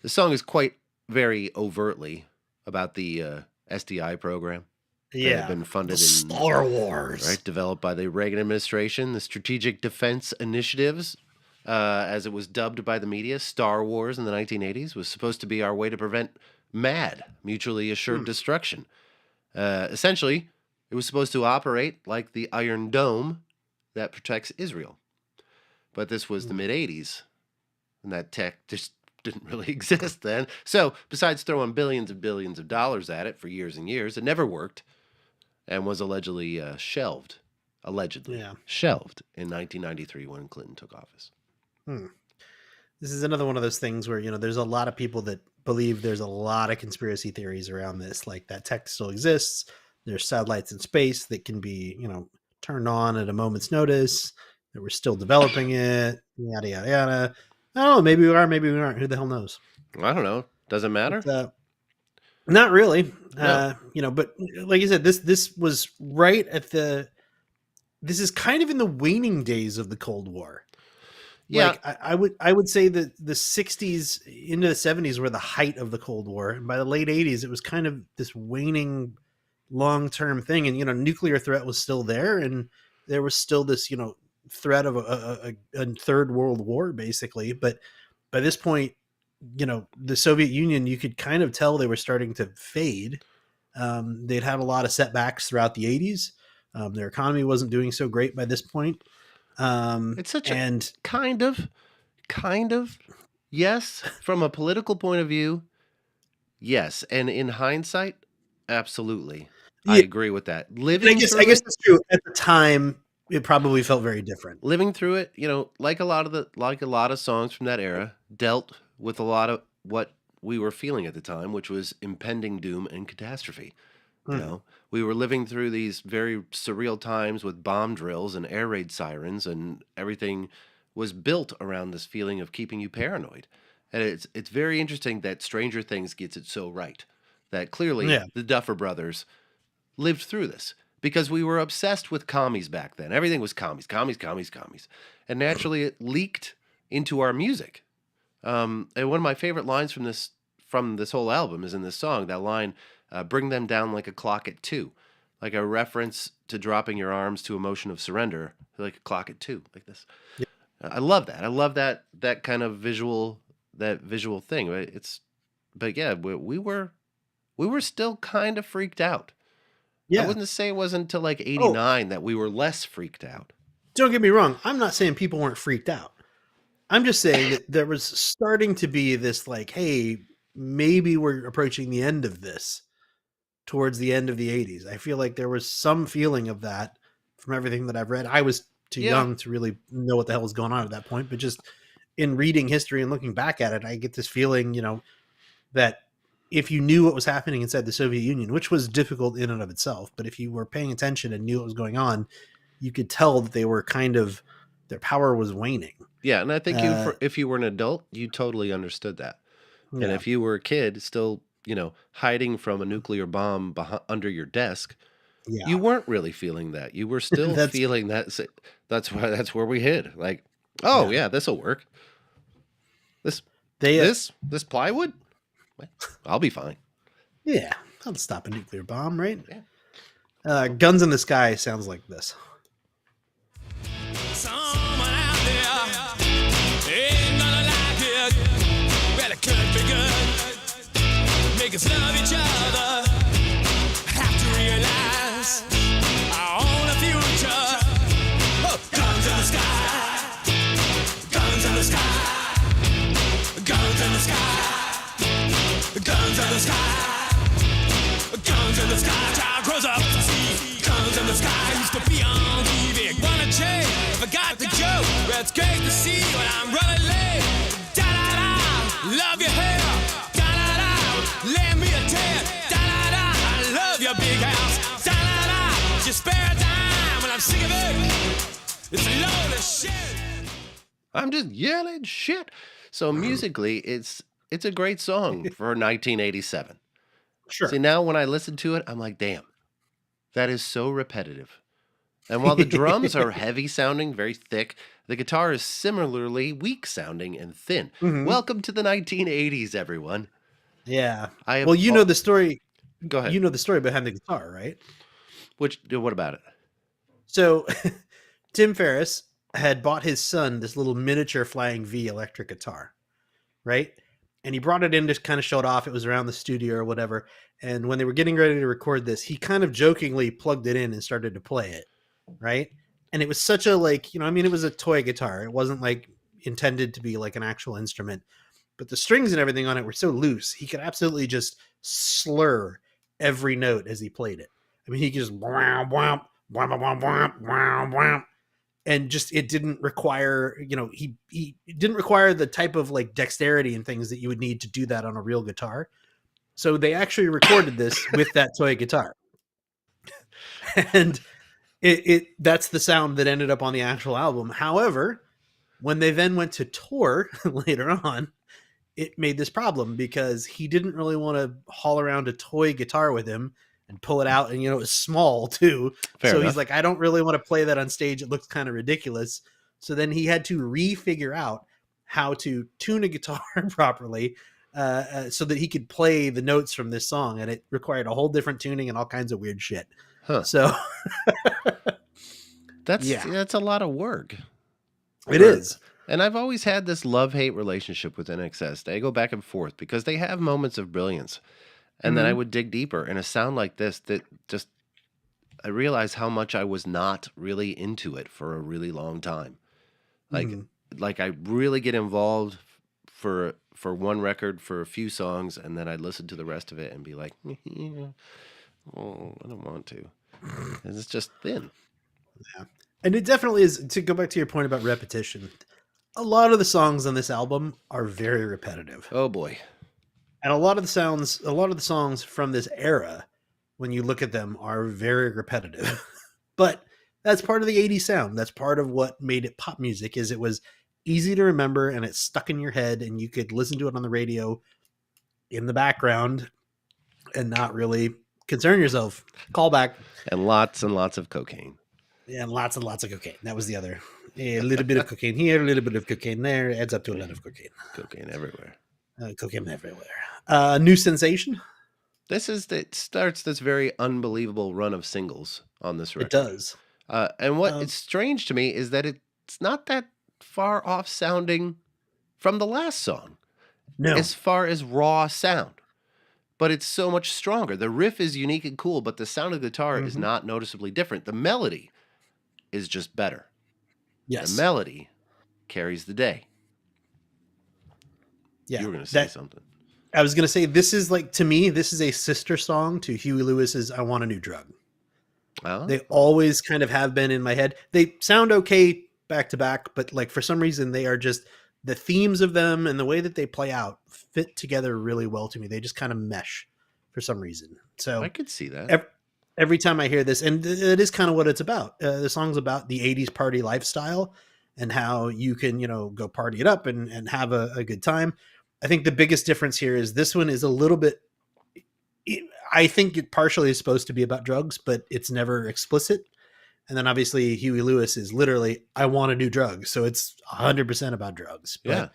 The song is quite very overtly about the SDI program. That had been funded in
Star Wars,
right, developed by the Reagan administration, the Strategic Defense Initiatives, as it was dubbed by the media. Star Wars in the 1980s was supposed to be our way to prevent MAD, mutually assured destruction. Essentially, it was supposed to operate like the Iron Dome that protects Israel. But this was the mid-80s, and that tech just didn't really exist then. So, besides throwing billions and billions of dollars at it for years and years, it never worked and was allegedly shelved. Shelved in 1993 when Clinton took office.
This is another one of those things where, there's a lot of people that believe there's a lot of conspiracy theories around this, like that tech still exists. There's satellites in space that can be, turned on at a moment's notice, that we're still developing it, yada, yada, yada. I don't know. Maybe we are, maybe we aren't. Who the hell knows?
I don't know. Doesn't matter.
But, not really.
No.
But like you said, this was right at this is kind of in the waning days of the Cold War.
Yeah.
Like I would say that the 60s into the 70s were the height of the Cold War. And by the late 80s, it was kind of this waning long-term thing. And, nuclear threat was still there. And there was still this, threat of a third world war, basically. But by this point, the Soviet Union, you could kind of tell they were starting to fade. They'd had a lot of setbacks throughout the 80s. Their economy wasn't doing so great by this point.
It's such a kind of, yes, from a political point of view, yes. And in hindsight, absolutely. Yeah. I agree with that. I guess
that's true. At the time, it probably felt very different.
Living through it, like a lot of songs from that era, dealt with a lot of what we were feeling at the time, which was impending doom and catastrophe. We were living through these very surreal times with bomb drills and air raid sirens, and everything was built around this feeling of keeping you paranoid. And it's very interesting that Stranger Things gets it so right. That clearly the Duffer Brothers lived through this, because we were obsessed with commies back then. Everything was commies. And naturally it leaked into our music. And one of my favorite lines from this whole album is in this song, that line, bring them down like a clock at 2, like a reference to dropping your arms to a motion of surrender, like a clock at 2, like this. Yeah. I love that. I love that kind of visual thing. Right? But yeah, we were still kind of freaked out. Yeah. I wouldn't say it wasn't until like 89 that we were less freaked out.
Don't get me wrong. I'm not saying people weren't freaked out. I'm just saying that there was starting to be this like, hey, maybe we're approaching the end of this, towards the end of the 80s. I feel like there was some feeling of that from everything that I've read. I was too young to really know what the hell was going on at that point, but just in reading history and looking back at it, I get this feeling, that if you knew what was happening inside the Soviet Union, which was difficult in and of itself, but if you were paying attention and knew what was going on, you could tell that they were their power was waning.
Yeah, and I think if you were an adult, you totally understood that. Yeah. And if you were a kid still, hiding from a nuclear bomb under your desk, you weren't really feeling that. You were still feeling that. That's where we hid. Like, this will work. This plywood, I'll be fine.
Yeah, that'll stop a nuclear bomb, right? Yeah. Guns in the Sky sounds like this. Someone out there ain't gonna like it, but it could be good. Make us love each other. Have to realize our own future. Guns in the sky. Guns in the sky. Guns in the sky. Guns in the sky. Guns in the sky. Child grows up to see. Guns in the sky. Used to be on TV. Wanna change. Forgot the joke. But it's great to see when I'm running late.
sick of it. It's a load of shit.
I'm just yelling shit. So musically, it's a great song for 1987.
Sure.
See, now when I listen to it, I'm like, damn, that is so repetitive. And while the drums are heavy sounding, very thick, the guitar is similarly weak sounding and thin.
Mhm.
Welcome to the 1980s, everyone.
Yeah.
I have
Well, you know the story.
Go ahead.
You know the story behind the guitar, right?
What about it?
So Tim Ferriss had bought his son this little miniature Flying V electric guitar, right? And he brought it in to kind of show it off. It was around the studio or whatever. And when they were getting ready to record this, he kind of jokingly plugged it in and started to play it, right? And it was such a like, I mean, it was a toy guitar. It wasn't like intended to be like an actual instrument, but the strings and everything on it were so loose. He could absolutely just slur every note as he played it. I mean, he could just wham, wham, wham, wham, wham, wham, wham, and just it didn't require, he it didn't require the type of like dexterity and things that you would need to do that on a real guitar. So they actually recorded this with that toy guitar, and it that's the sound that ended up on the actual album. However, when they then went to tour later on, it made this problem because he didn't really want to haul around a toy guitar with him and pull it out. And, it was small too.
Fair enough.
He's like, I don't really want to play that on stage. It looks kind of ridiculous. So then he had to refigure out how to tune a guitar properly so that he could play the notes from this song. And it required a whole different tuning and all kinds of weird shit.
Huh.
So
that's a lot of work.
It is.
And I've always had this love-hate relationship with INXS. They go back and forth because they have moments of brilliance. And then I would dig deeper. And a sound like this that just, I realized how much I was not really into it for a really long time. Like I really get involved for one record for a few songs, and then I'd listen to the rest of it and be like, oh, I don't want to. And it's just thin.
Yeah. And it definitely is, to go back to your point about repetition, a lot of the songs on this album are very repetitive.
Oh boy.
And a lot of the songs from this era, when you look at them, are very repetitive. But that's part of the 80s sound. That's part of what made it pop music, is it was easy to remember and it stuck in your head and you could listen to it on the radio in the background and not really concern yourself. Callback.
And lots of cocaine.
Yeah, and lots of cocaine. That was the other. A little bit of cocaine here, a little bit of cocaine there. It adds up to a lot of cocaine.
Cocaine everywhere.
Cocaine everywhere. New Sensation.
It starts this very unbelievable run of singles on this record.
It does.
And what is strange to me is that it's not that far off sounding from the last song.
No.
As far as raw sound. But it's so much stronger. The riff is unique and cool, but the sound of the guitar is not noticeably different. The melody is just better.
Yes.
The melody carries the day.
Yeah.
You were going to say something.
I was going to say, this is like, to me, this is a sister song to Huey Lewis's I Want a New Drug.
Oh.
They always kind of have been in my head. They sound okay back to back, but like for some reason they are just, the themes of them and the way that they play out fit together really well to me. They just kind of mesh for some reason. So
I could see that.
Every time I hear this, and it is kind of what it's about. The song's about the 80s party lifestyle and how you can, go party it up and have a good time. I think the biggest difference here is this one is a little bit, I think it partially is supposed to be about drugs, but it's never explicit. And then obviously Huey Lewis is literally, I want a new drug. So it's 100% about drugs. But,
yeah.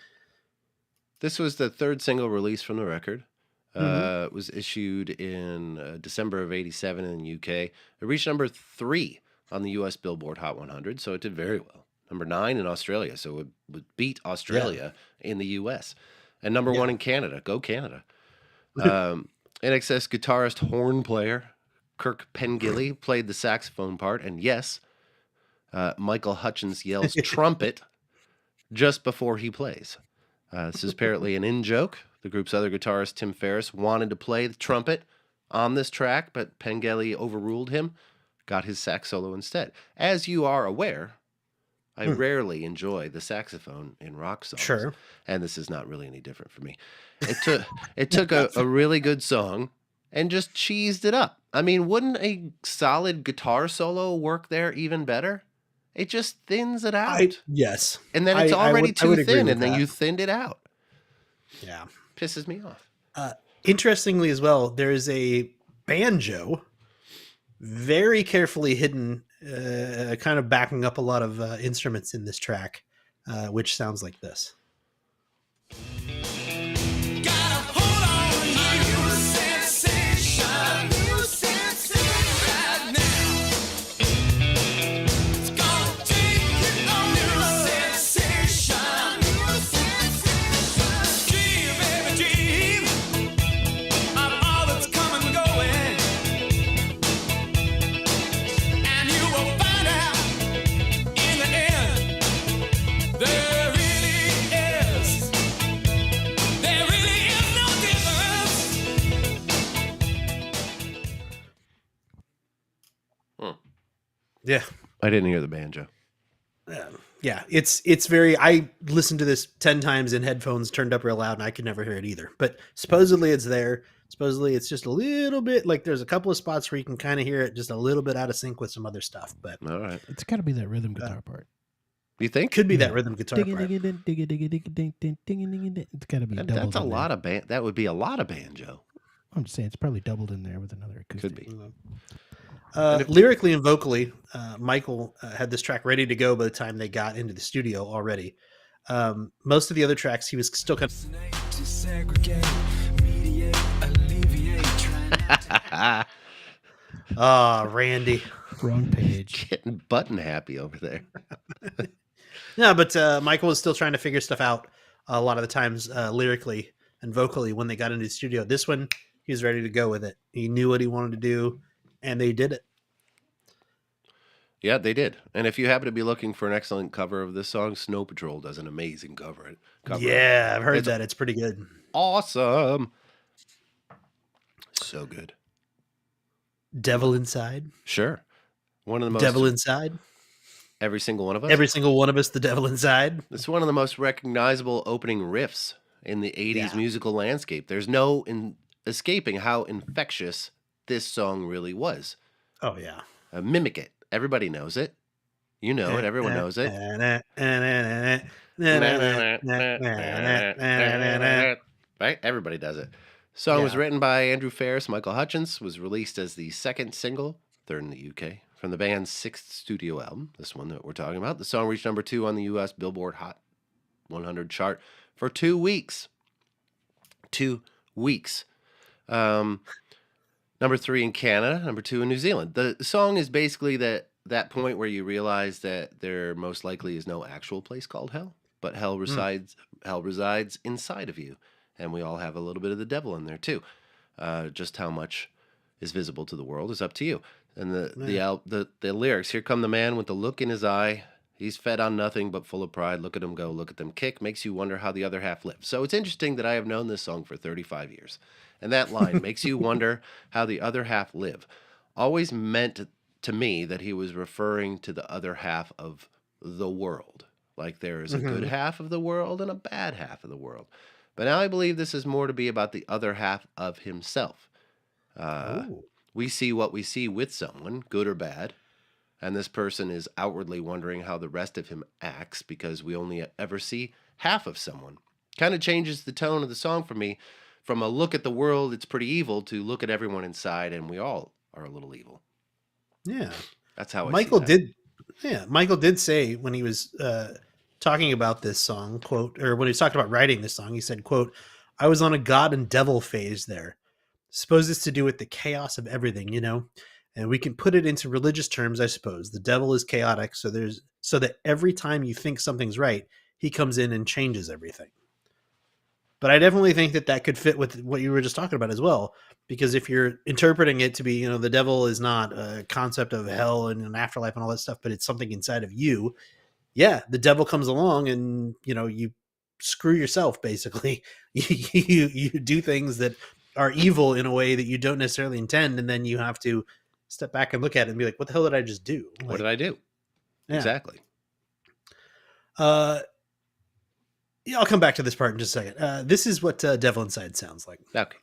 This was the third single released from the record. It was issued in December of 87 in the UK. It reached number 3 on the US Billboard Hot 100. So it did very well. Number 9 in Australia. So it would beat Australia in the US. And number 1 in Canada. Go Canada. INXS guitarist, horn player Kirk Pengilly played the saxophone part, and yes, Michael Hutchins yells trumpet just before he plays. This is apparently an in-joke. The group's other guitarist, Tim Ferriss, wanted to play the trumpet on this track, but Pengilly overruled him, got his sax solo instead. As you are aware, I rarely enjoy the saxophone in rock songs. Sure. And this is not really any different for me. It took a really good song and just cheesed it up. I mean, wouldn't a solid guitar solo work there even better? It just thins it out.
Yes.
And then it's already
I would
too
agree
thin,
with
and then
that.
you thinned it out.
Yeah.
Pisses me off.
Interestingly as well, there is a banjo very carefully hidden, kind of backing up a lot of instruments in this track, which sounds like this.
Gotta hold on to new sensation right now. It's gonna take you on new sensation. Dream, baby, dream of all that's coming and going, and you will find out in the end there really is. There really is no difference.
Yeah.
I didn't hear the banjo.
Yeah, it's very. I listened to this 10 times in headphones turned up real loud, and I could never hear it either. But supposedly it's there. Supposedly it's just a little bit like there's a couple of spots where you can kind of hear it just a little bit out of sync with some other stuff. But
All right.
It's got to be that rhythm guitar part.
You think?
could be that rhythm guitar
Digga,
part.
digga, din, digga, digga, digga, din, din, dinga, dinga, din. It's got to be doubled.
That's a
in
lot
there.
of that would be a lot of banjo.
I'm just saying it's probably doubled in there with another acoustic.
Could be.
Lyrically and vocally, Michael had this track ready to go by the time they got into the studio already. Most of the other tracks, he was still kind of.
To segregate, mediate, alleviate, try not
Randy.
Wrong page.
Getting button happy over there.
No, but Michael was still trying to figure stuff out a lot of the times, lyrically and vocally when they got into the studio. This one, he was ready to go with it. He knew what he wanted to do, and they did it.
Yeah, they did. And if you happen to be looking for an excellent cover of this song, Snow Patrol does an amazing cover.
Yeah, I've heard
It's
that. It's pretty good.
Awesome. So good.
Devil Inside.
Sure. One of the most
Devil Inside.
every single one of us.
Every single one of us, the devil inside.
It's one of the most recognizable opening riffs in the 80s
Yeah.
musical landscape. There's no escaping how infectious this song really was.
Oh, yeah.
Mimic it. Everybody knows it. You know it. Everyone knows it. Right? Everybody does it. Song was
Yeah.
written by Andrew Ferris, Michael Hutchence, was released as the second single, third in the UK, from the band's sixth studio album, this one that we're talking about. The song reached number 2 on the US Billboard Hot 100 chart for 2 weeks. 2 weeks. Number 3 in Canada, number 2 in New Zealand. The song is basically that point where you realize that there most likely is no actual place called hell, but hell resides inside of you, and we all have a little bit of the devil in there too. Just how much is visible to the world is up to you. And the lyrics: "Here come the man with the look in his eye. He's fed on nothing but full of pride. Look at him go, look at them kick. Makes you wonder how the other half lives." So it's interesting that I have known this song for 35 years. And that line, "makes you wonder how the other half live," always meant to me that he was referring to the other half of the world. Like there is a good half of the world and a bad half of the world. But now I believe this is more to be about the other half of himself. We see what we see with someone, good or bad. And this person is outwardly wondering how the rest of him acts because we only ever see half of someone. Kind of changes the tone of the song for me from a look at the world, it's pretty evil, to look at everyone inside and we all are a little evil.
Yeah.
That's how I
Michael
see that.
Michael did say when he was talking about this song, quote, or when he was talking about writing this song, he said, quote, "I was on a God and devil phase there. Suppose it's to do with the chaos of everything, you know? And we can put it into religious terms, I suppose. The devil is chaotic, so that every time you think something's right, he comes in and changes everything." But I definitely think that could fit with what you were just talking about as well. Because if you're interpreting it to be, you know, the devil is not a concept of hell and an afterlife and all that stuff, but it's something inside of you. Yeah, the devil comes along and, you know, you screw yourself, basically. You do things that are evil in a way that you don't necessarily intend. And then you have to step back and look at it and be like, what the hell did I just do? Like,
What did I do?
Yeah.
Exactly.
Yeah, I'll come back to this part in just a second. This is what Devil Inside sounds like.
Okay.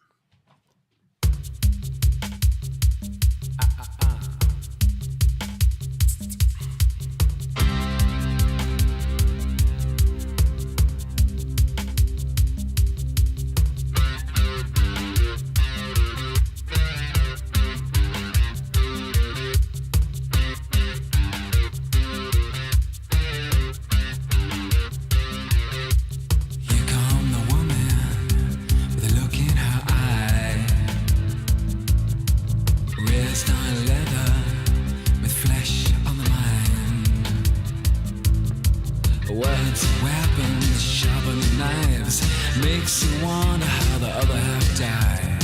weapons, sharpen knives, makes you wonder how the other half died.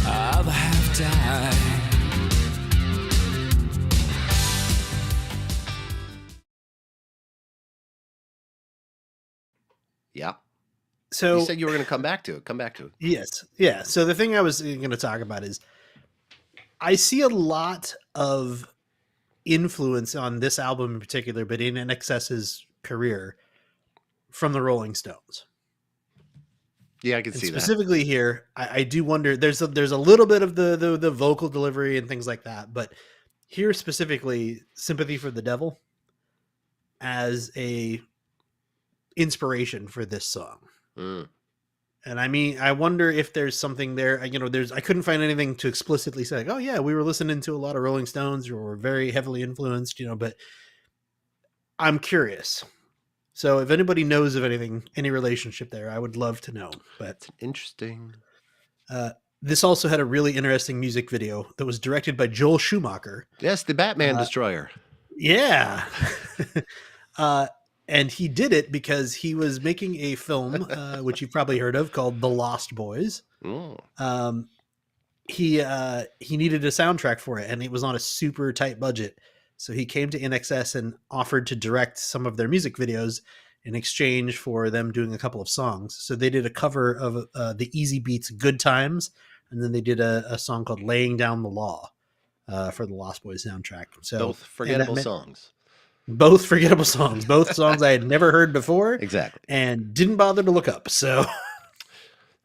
Other half died.
Yeah.
So
You said you were going to come back to it. Come back to it.
yes, yeah. So the thing I was going to talk about is I see a lot of influence on this album in particular, but in INXS's career from the Rolling Stones.
Yeah, I can
And
see that.
specifically here, I do wonder. There's a little bit of the vocal delivery and things like that, but here specifically, "Sympathy for the Devil" as a inspiration for this song.
Mm.
And I mean, I wonder if there's something there. I couldn't find anything to explicitly say, like, oh yeah, we were listening to a lot of Rolling Stones or were very heavily influenced, but I'm curious. So if anybody knows of anything, any relationship there, I would love to know. But
Interesting.
this also had a really interesting music video that was directed by Joel Schumacher.
Yes, the Batman Destroyer.
Yeah. And he did it because he was making a film, which you've probably heard of, called The Lost Boys.
Mm.
He needed a soundtrack for it, and it was on a super tight budget. So he came to INXS and offered to direct some of their music videos in exchange for them doing a couple of songs. So they did a cover of the Easy Beats "Good Times," and then they did a song called "Laying Down the Law" for the Lost Boys soundtrack. So
Both forgettable songs.
Both forgettable songs. Both songs I had never heard before.
Exactly.
And didn't bother to look up. So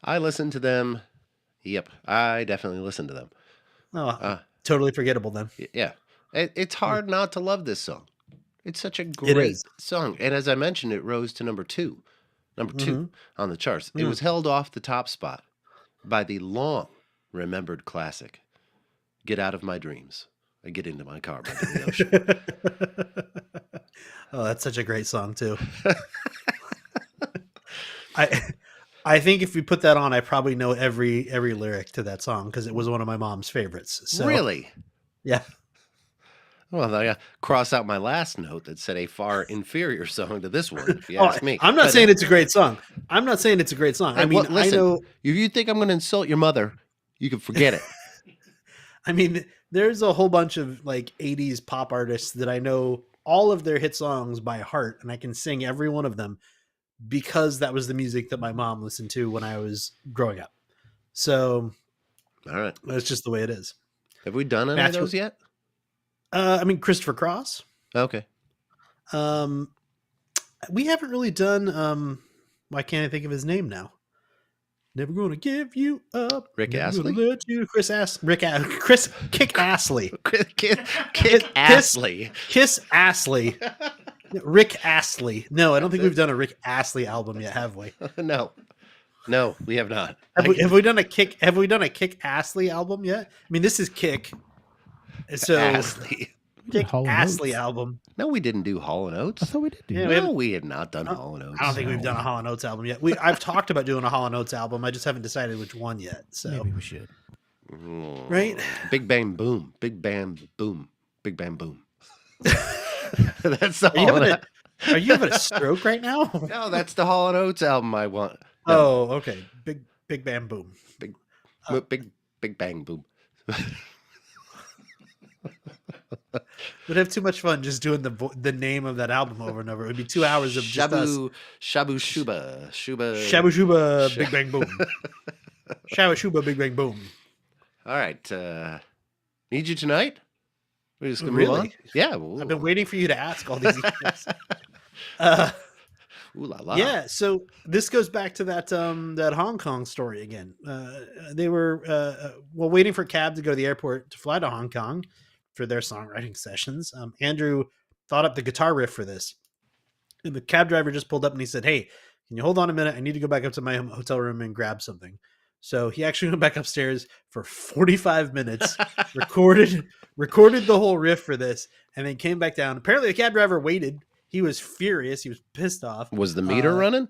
I listened to them. Yep, I definitely listened to them.
totally forgettable then.
Yeah. It's hard not to love this song. It's such a great song. And as I mentioned, it rose to number two on the charts. It was held off the top spot by the long remembered classic, "Get Out of My Dreams. I Get Into My Car" by the Ocean.
Oh, that's such a great song too. I think if we put that on, I probably know every lyric to that song because it was one of my mom's favorites. So,
Really?
Yeah.
Well, I cross out my last note that said a far inferior song to this one, if you ask me.
I'm not saying it's a great song. I'm not saying it's a great song. I mean,
listen,
I know.
If you think I'm going to insult your mother, you can forget it.
I mean, there's a whole bunch of like 80s pop artists that I know all of their hit songs by heart, and I can sing every one of them because that was the music that my mom listened to when I was growing up. So,
All right.
that's just the way it is.
Have we done any of those yet?
I mean, Christopher Cross.
Okay.
We haven't really done. Why can't I think of his name now? Never gonna give you up.
Rick
Never
Astley?
gonna let you. Chris Kick Astley.
Kick Astley.
Kiss Astley. Rick Astley. No, I don't think we've done a Rick Astley album yet, have we?
No, we have not.
Have we done a Kick Astley album yet? I mean, this is Kick. So
Astley.
Kick
Hall &
Astley
Oates.
album.
No, we didn't do Hall &
I
Oates.
thought we did do
Yeah,
that.
No, we have not done Hall & Oates.
I don't think we've done a Hall & Oates album yet. I've talked about doing a Hall & Oates album. I just haven't decided which one yet. So
Maybe we should.
right.
Big Bang Boom. Big Bang Boom. Big Bang Boom. That's the
Are you having a stroke right now?
No, that's the Hall & Oates album I want.
Oh, okay. Big Bam Boom.
Big Bang Boom.
We'd have too much fun just doing the name of that album over and over. It would be 2 hours of just us.
Shabu Shuba.
Shabu Shuba, Big Bang Boom. Shabu Shuba, Big Bang Boom.
All right. Need You Tonight? We're just going to move
Really?
on? Yeah.
I've been waiting for you to ask all these emails.
Ooh la la.
Yeah, so this goes back to that Hong Kong story again. They were waiting for a cab to go to the airport to fly to Hong Kong for their songwriting sessions. Andrew thought up the guitar riff for this. And the cab driver just pulled up and he said, "Hey, can you hold on a minute? I need to go back up to my hotel room and grab something." So he actually went back upstairs for 45 minutes, recorded the whole riff for this, and then came back down. Apparently the cab driver waited. He was furious. He was pissed off.
Was the meter running?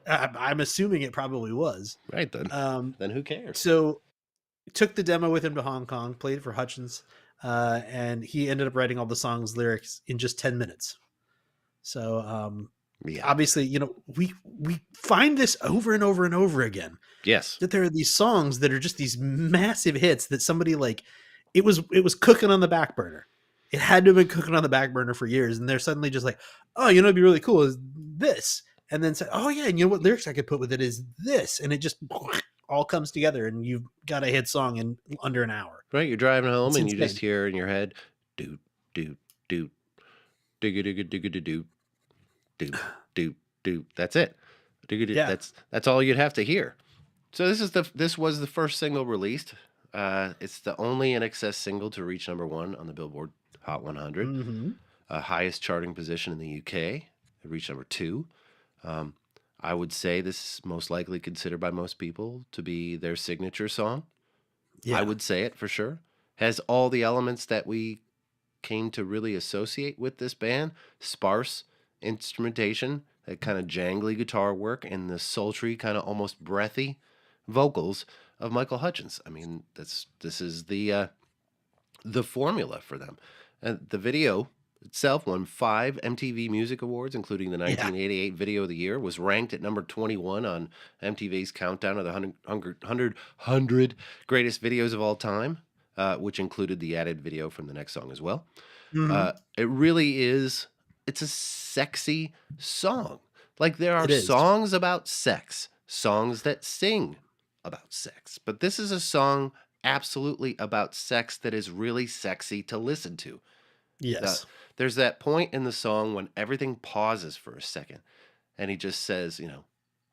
I'm assuming it probably was.
Right then. Then who cares?
So took the demo with him to Hong Kong, played it for Hutchins, and he ended up writing all the song's lyrics in just 10 minutes. So
Yeah.
obviously, you know, we find this over and over and over again,
Yes.
that there are these songs that are just these massive hits that somebody like it was cooking on the back burner. It had to have been cooking on the back burner for years, and they're suddenly just like, oh, you know, it'd be really cool is this, and then say, oh yeah, and you know what lyrics I could put with it is this, and it just all comes together, and you've got a hit song in under an hour.
Right. You're driving home
It's
and you just
insane.
hear in your head, doot, doot, doot, digga digga digga doot, doot, doot, doot. That's it. Digga,
Yeah.
that's all you'd have to hear. So this was the first single released. It's the only INXS single to reach number 1 on the Billboard Hot 100.
Mm-hmm.
Highest charting position in the UK. It reached number 2. I would say this is most likely considered by most people to be their signature song.
Yeah.
I would say it for sure. Has all the elements that we came to really associate with this band. Sparse instrumentation, that kind of jangly guitar work, and the sultry, kind of almost breathy vocals of Michael Hutchence. I mean, this is the formula for them. And the video itself won 5 MTV Music Awards, including the 1988 Video of the Year, was ranked at number 21 on MTV's countdown of the 100 greatest videos of all time, which included the added video from the next song as well.
Mhm.
It really is, it's a sexy song. Like, there are
It is.
songs about sex, songs that sing about sex, but this is a song absolutely about sex that is really sexy to listen to.
Yes.
There's that point in the song when everything pauses for a second, and he just says, you know,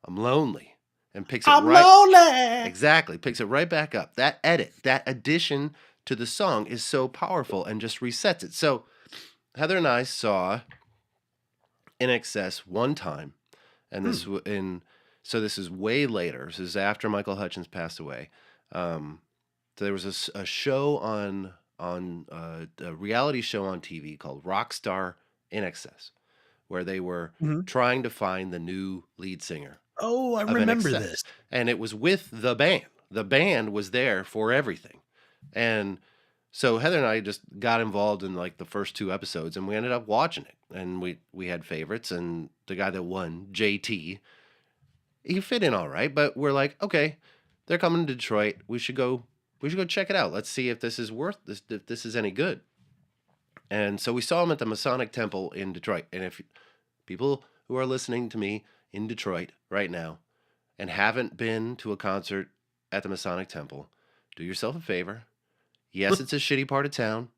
I'm lonely, and picks it
lonely.
Exactly, picks it right back up. That edit, that addition to the song is so powerful and just resets it. So Heather and I saw INXS one time, and this so this is way later. This is after Michael Hutchence passed away. So there was a show on a reality show on TV called Rockstar INXS, where they were
Mhm.
trying to find the new lead singer.
Oh, I
of
remember
INXS.
this.
And it was with the band. The band was there for everything. And so Heather and I just got involved in like the first 2 episodes, and we ended up watching it. And we had favorites, and the guy that won, JT, he fit in all right, but we're like, okay, they're coming to Detroit. We should go check it out. Let's see if this is if this is any good. And so we saw him at the Masonic Temple in Detroit. And if people who are listening to me in Detroit right now and haven't been to a concert at the Masonic Temple, do yourself a favor. Yes, it's a shitty part of town,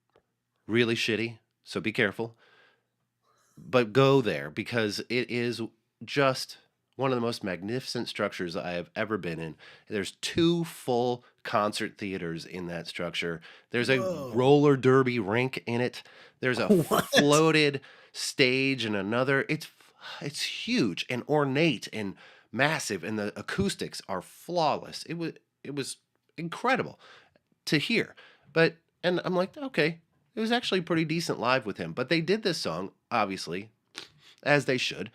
really shitty, so be careful. But go there, because it is just one of the most magnificent structures I have ever been in. There's 2 full concert theaters in that structure. There's a
Whoa.
roller derby rink in it. There's a
What?
floated stage and another. It's huge and ornate and massive, and the acoustics are flawless. It was incredible to hear. And I'm like, okay, it was actually pretty decent live with him. But they did this song, obviously, as they should.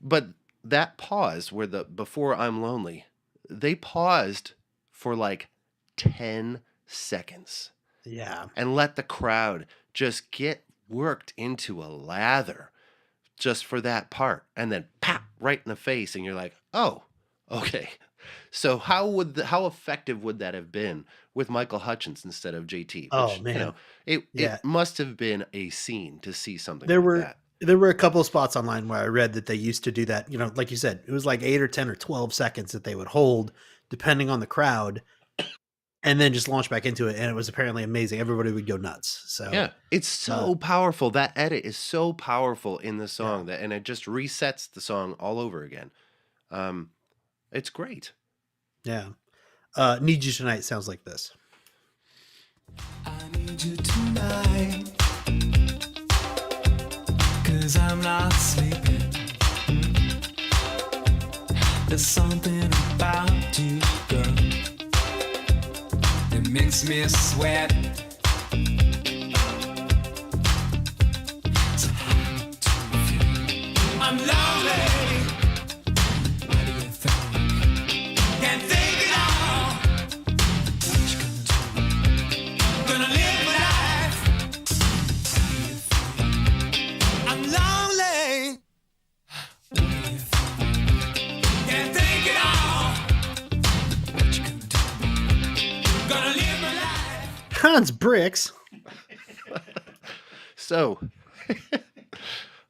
But that pause where before I'm lonely, they paused for like 10 seconds
Yeah.
and let the crowd just get worked into a lather just for that part, and then pop right in the face, and you're like, oh, okay. So how effective would that have been with Michael Hutchence instead of JT?
Oh, man.
You know, it
Yeah.
must have been a scene to see something
There
like
were
that.
there were a couple of spots online where I read that they used to do that. You know, like you said, it was like 8 or 10 or 12 seconds that they would hold, depending on the crowd, and then just launch back into it. And it was apparently amazing. Everybody would go nuts. So
Yeah, it's so powerful. That edit is so powerful in the song and it just resets the song all over again. It's great.
yeah. Need You Tonight sounds like this.
I need you tonight, 'cause I'm not sleeping. There's something about you, girl, that makes me sweat. So how do you feel? I'm lonely. What do you think? Can't think it all. What you gonna do? Gonna live my life. How do you feel? I'm lonely.
John's bricks.
So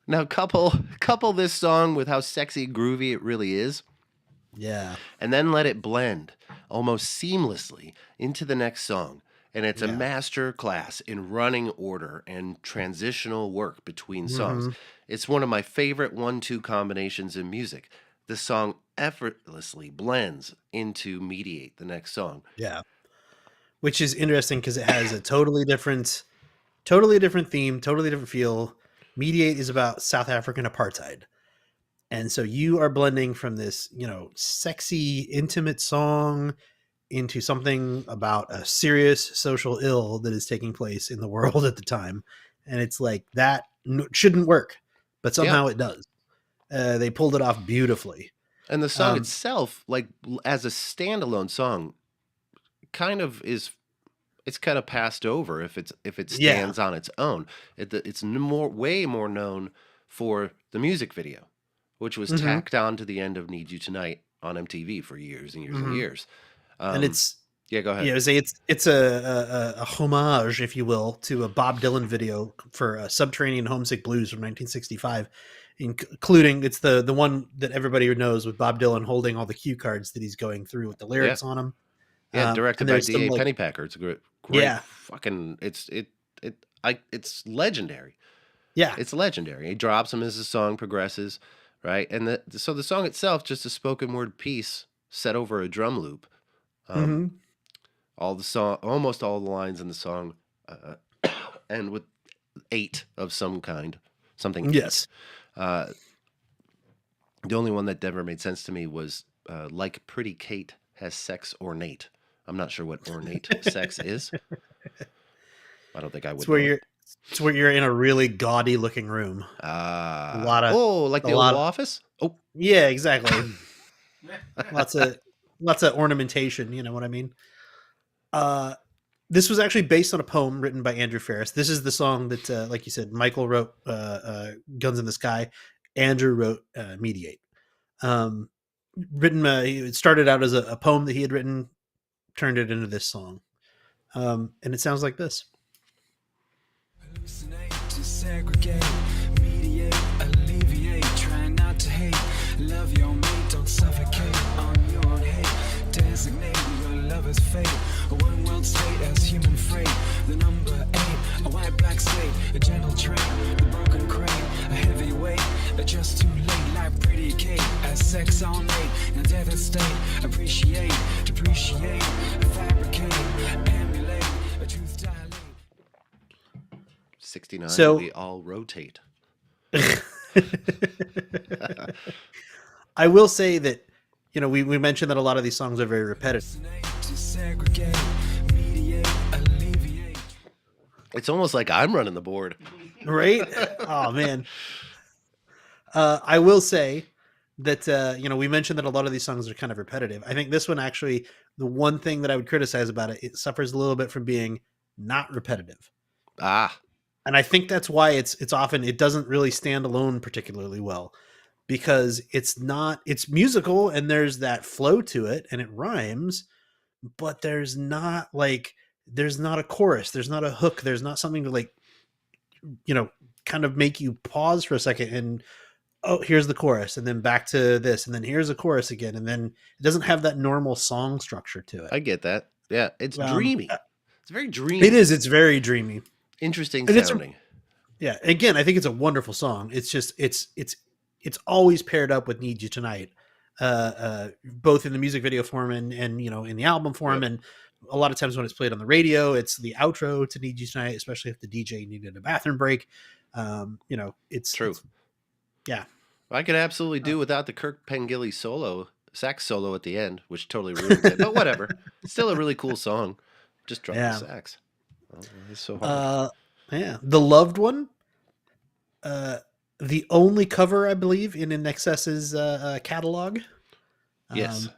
now couple this song with how sexy groovy it really is,
Yeah.
and then let it blend almost seamlessly into the next song. And it's a
Yeah.
master class in running order and transitional work between songs.
Mhm.
It's one of my favorite 1-2 combinations in music. The song effortlessly blends into Mediate, the next song.
Yeah. Which is interesting because it has a totally different theme, totally different feel. Mediate is about South African apartheid. And so you are blending from this, sexy, intimate song into something about a serious social ill that is taking place in the world at the time. And it's like that shouldn't work, but
Yeah.
somehow it does. They pulled it off beautifully.
And the song itself, like as a standalone song, it's kind of passed over if it stands on its own. It's way more known for the music video, which was tacked on to the end of Need You Tonight on MTV for years and years and years.
And it's
go ahead.
Yeah, it's a homage, if you will, to a Bob Dylan video for Subterranean Homesick Blues from 1965, including it's the one that everybody knows with Bob Dylan holding all the cue cards that he's going through with the lyrics on them.
Yeah, directed
and
by
there's some,
D.A.
like-
Pennypacker. It's a great fucking. It's legendary.
Yeah,
It's legendary. He drops them as the song progresses, right? And so the song itself, just a spoken word piece set over a drum loop. Almost all the lines in the song, and with 8 of some kind, something.
Yes.
8. The only one that never made sense to me was like Pretty Kate has sex ornate. I'm not sure what ornate sex is. I don't think I would.
It's where you're in a really gaudy looking room.
A
lot of
like the Oval Office. Oh,
yeah, exactly. lots of ornamentation. You know what I mean? This was actually based on a poem written by Andrew Ferris. This is the song that, like you said, Michael wrote "Guns in the Sky." Andrew wrote "Mediate." It started out as a poem that he had written, turned it into this song, and it sounds like this.
Hallucinate to segregate, mediate, alleviate, try not to hate, love your mate, don't suffocate on your own hate, designate your lover's fate, a one world state as human freight, the number 8, a white black state, a gentle train, the broken crate, a heavy weight, just too late, like Pretty Kate, as sex on late, and death at state, appreciate, depreciate, fabricate, emulate, a truth dilate.
69.
So-
We all rotate.
I will say that, we mentioned that a lot of these songs are very repetitive.
To segregate, mediate, alleviate.
It's almost like I'm running the board.
Right? Oh man. I will say that we mentioned that a lot of these songs are kind of repetitive. I think this one actually, the one thing that I would criticize about it, it suffers a little bit from being not repetitive. And I think that's why it's often, it doesn't really stand alone particularly well, because it's musical and there's that flow to it and it rhymes, but there's not a chorus, there's not a hook, there's not something to kind of make you pause for a second and, oh, here's the chorus, and then back to this, and then here's a chorus again, and then it doesn't have that normal song structure to it.
I get that. Yeah, it's dreamy. It's very dreamy.
It is. It's very dreamy.
Interesting
And
sounding.
Yeah. Again, I think it's a wonderful song. It's just it's always paired up with "Need You Tonight," both in the music video form and in the album form, and a lot of times when it's played on the radio, it's the outro to "Need You Tonight," especially if the DJ needed a bathroom break. It's
True.
Yeah.
I could absolutely do without the Kirk Pengilly sax solo at the end, which totally ruins it. But whatever. It's still a really cool song. Just drop the sax. Oh, it's so hard.
The Loved One. The only cover, I believe, in INXS's catalog.
Yes.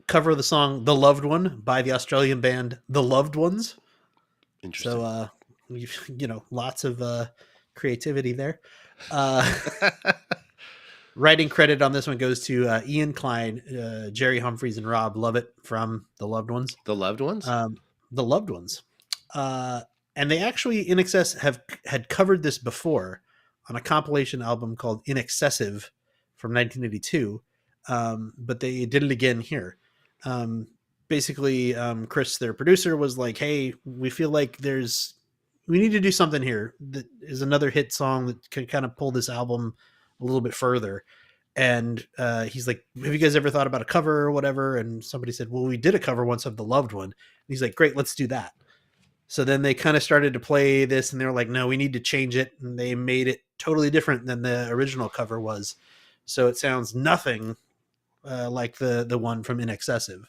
Cover of the song "The Loved One" by the Australian band The Loved Ones.
Interesting.
So, lots of creativity there. Writing credit on this one goes to Ian Klein, Jerry Humphreys, and Rob Lovett from The Loved Ones.
The Loved Ones?
The Loved Ones. And they actually, INXS had covered this before on a compilation album called INXSive from 1982, but they did it again here. Basically, Chris, their producer, was like, "Hey, we feel like we need to do something here that is another hit song that can kind of pull this album a little bit further." And he's like, "Have you guys ever thought about a cover or whatever?" And somebody said, "Well, we did a cover once of The Loved One." And he's like, "Great, let's do that." So then they kind of started to play this, and they were like, "No, we need to change it." And they made it totally different than the original cover was. So it sounds nothing like the one from INXSive,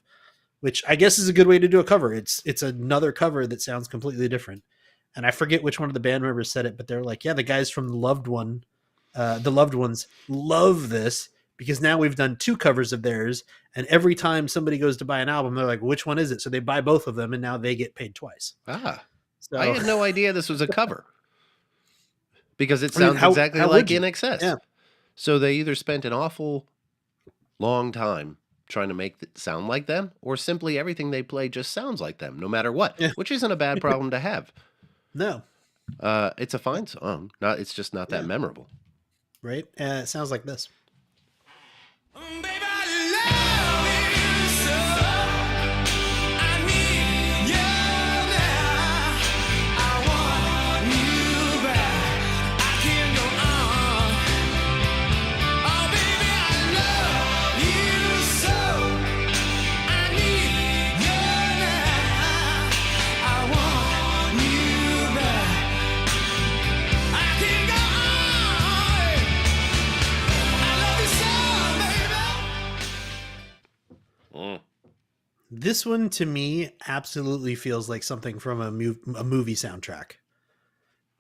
which I guess is a good way to do a cover. It's another cover that sounds completely different. And I forget which one of the band members said it, but they're like, "Yeah, the guys from the Loved Ones love this because now we've done 2 covers of theirs, and every time somebody goes to buy an album, they're like, which one is it?" So they buy both of them, and now they get paid twice. So
I had no idea this was a cover because it
I mean,
sounds
how-
exactly
how
like
would you?
INXS.
Yeah.
So they either spent an awful long time trying to make it sound like them, or simply everything they play just sounds like them, no matter what,
Yeah.
which isn't a bad problem to have.
No,
It's a fine song. It's just not that
Yeah.
memorable.
right? It sounds like this.
Baby, I love you so. I need you now. I want you back. I can't go on. Oh, baby, I love you so. I need you now. I want you back. I can't go on. I love you so, baby.
This one to me absolutely feels like something from a movie soundtrack.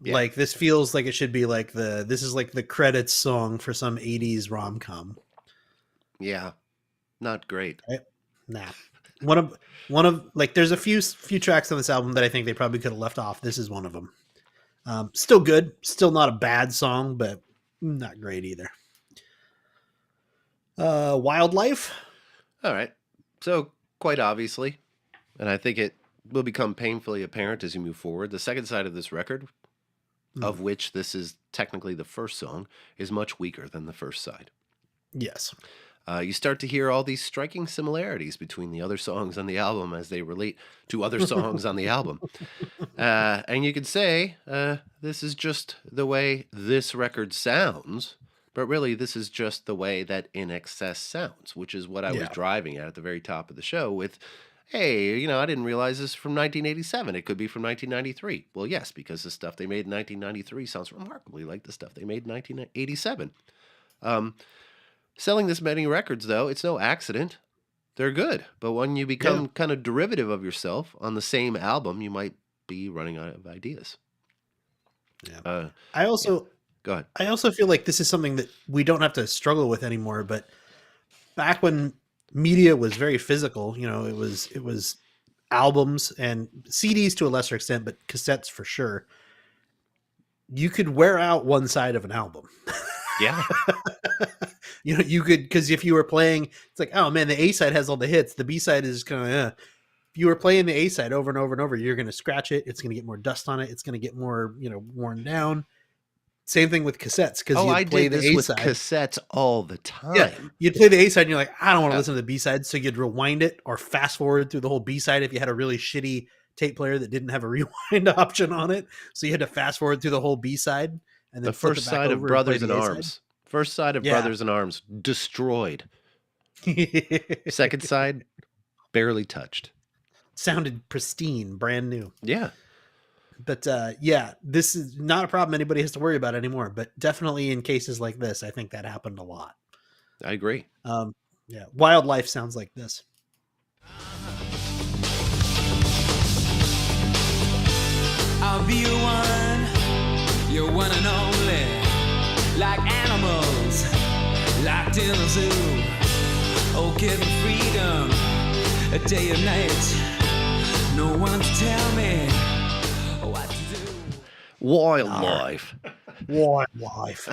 Yeah.
Like this feels like it should be like this is like the credits song for some 80s rom-com.
Yeah, not great.
Nah. One of like there's a few tracks on this album that I think they probably could have left off. This is one of them. Still good, still not a bad song, but not great either. Wildlife.
All right. So, quite obviously, and I think it will become painfully apparent as you move forward, the second side of this record, of which this is technically the first song, is much weaker than the first side.
Yes.
You start to hear all these striking similarities between the other songs on the album as they relate to other songs on the album. And you could say this is just the way this record sounds, but really this is just the way that INXS sounds, which is what I was
Yeah.
driving at the very top of the show with, hey, I didn't realize this is from 1987. It could be from 1993. Well, yes, because the stuff they made in 1993 sounds remarkably like the stuff they made in 1987. Selling this many records, though, it's no accident. They're good. But when you become kind of derivative of yourself on the same album, you might be running out of ideas.
Yeah. I also
Go ahead.
I also feel like this is something that we don't have to struggle with anymore. But back when media was very physical, it was albums and CDs to a lesser extent, but cassettes for sure. You could wear out one side of an album.
Yeah.
You could, because if you were playing, it's like, oh man, the A side has all the hits. The B side is kind of, if you were playing the A side over and over and over, you're going to scratch it. It's going to get more dust on it. It's going to get more, worn down. Same thing with cassettes. Because
I
play
did
the
this
A
with
side.
cassettes all the time.
Yeah, you'd play the A side and you're like, I don't want to
Yeah.
listen to the B side. So you'd rewind it or fast forward through the whole B side if you had a really shitty tape player that didn't have a rewind option on it. So you had to fast forward through the whole B side and then
The
flip it
first
back
side of
over and
Brothers
play
in
the A
Arms. First side of
Yeah.
Brothers in Arms, destroyed.
side.
Second side, barely touched.
Sounded pristine, brand new.
Yeah.
But yeah, this is not a problem anybody has to worry about anymore. But definitely in cases like this, I think that happened a lot.
I agree.
Yeah, Wildlife sounds like this.
I'll be your one and only. Like animals, locked in a zoo. Oh, given freedom, a day and night. No one to tell me what to do.
Wildlife.
Wildlife.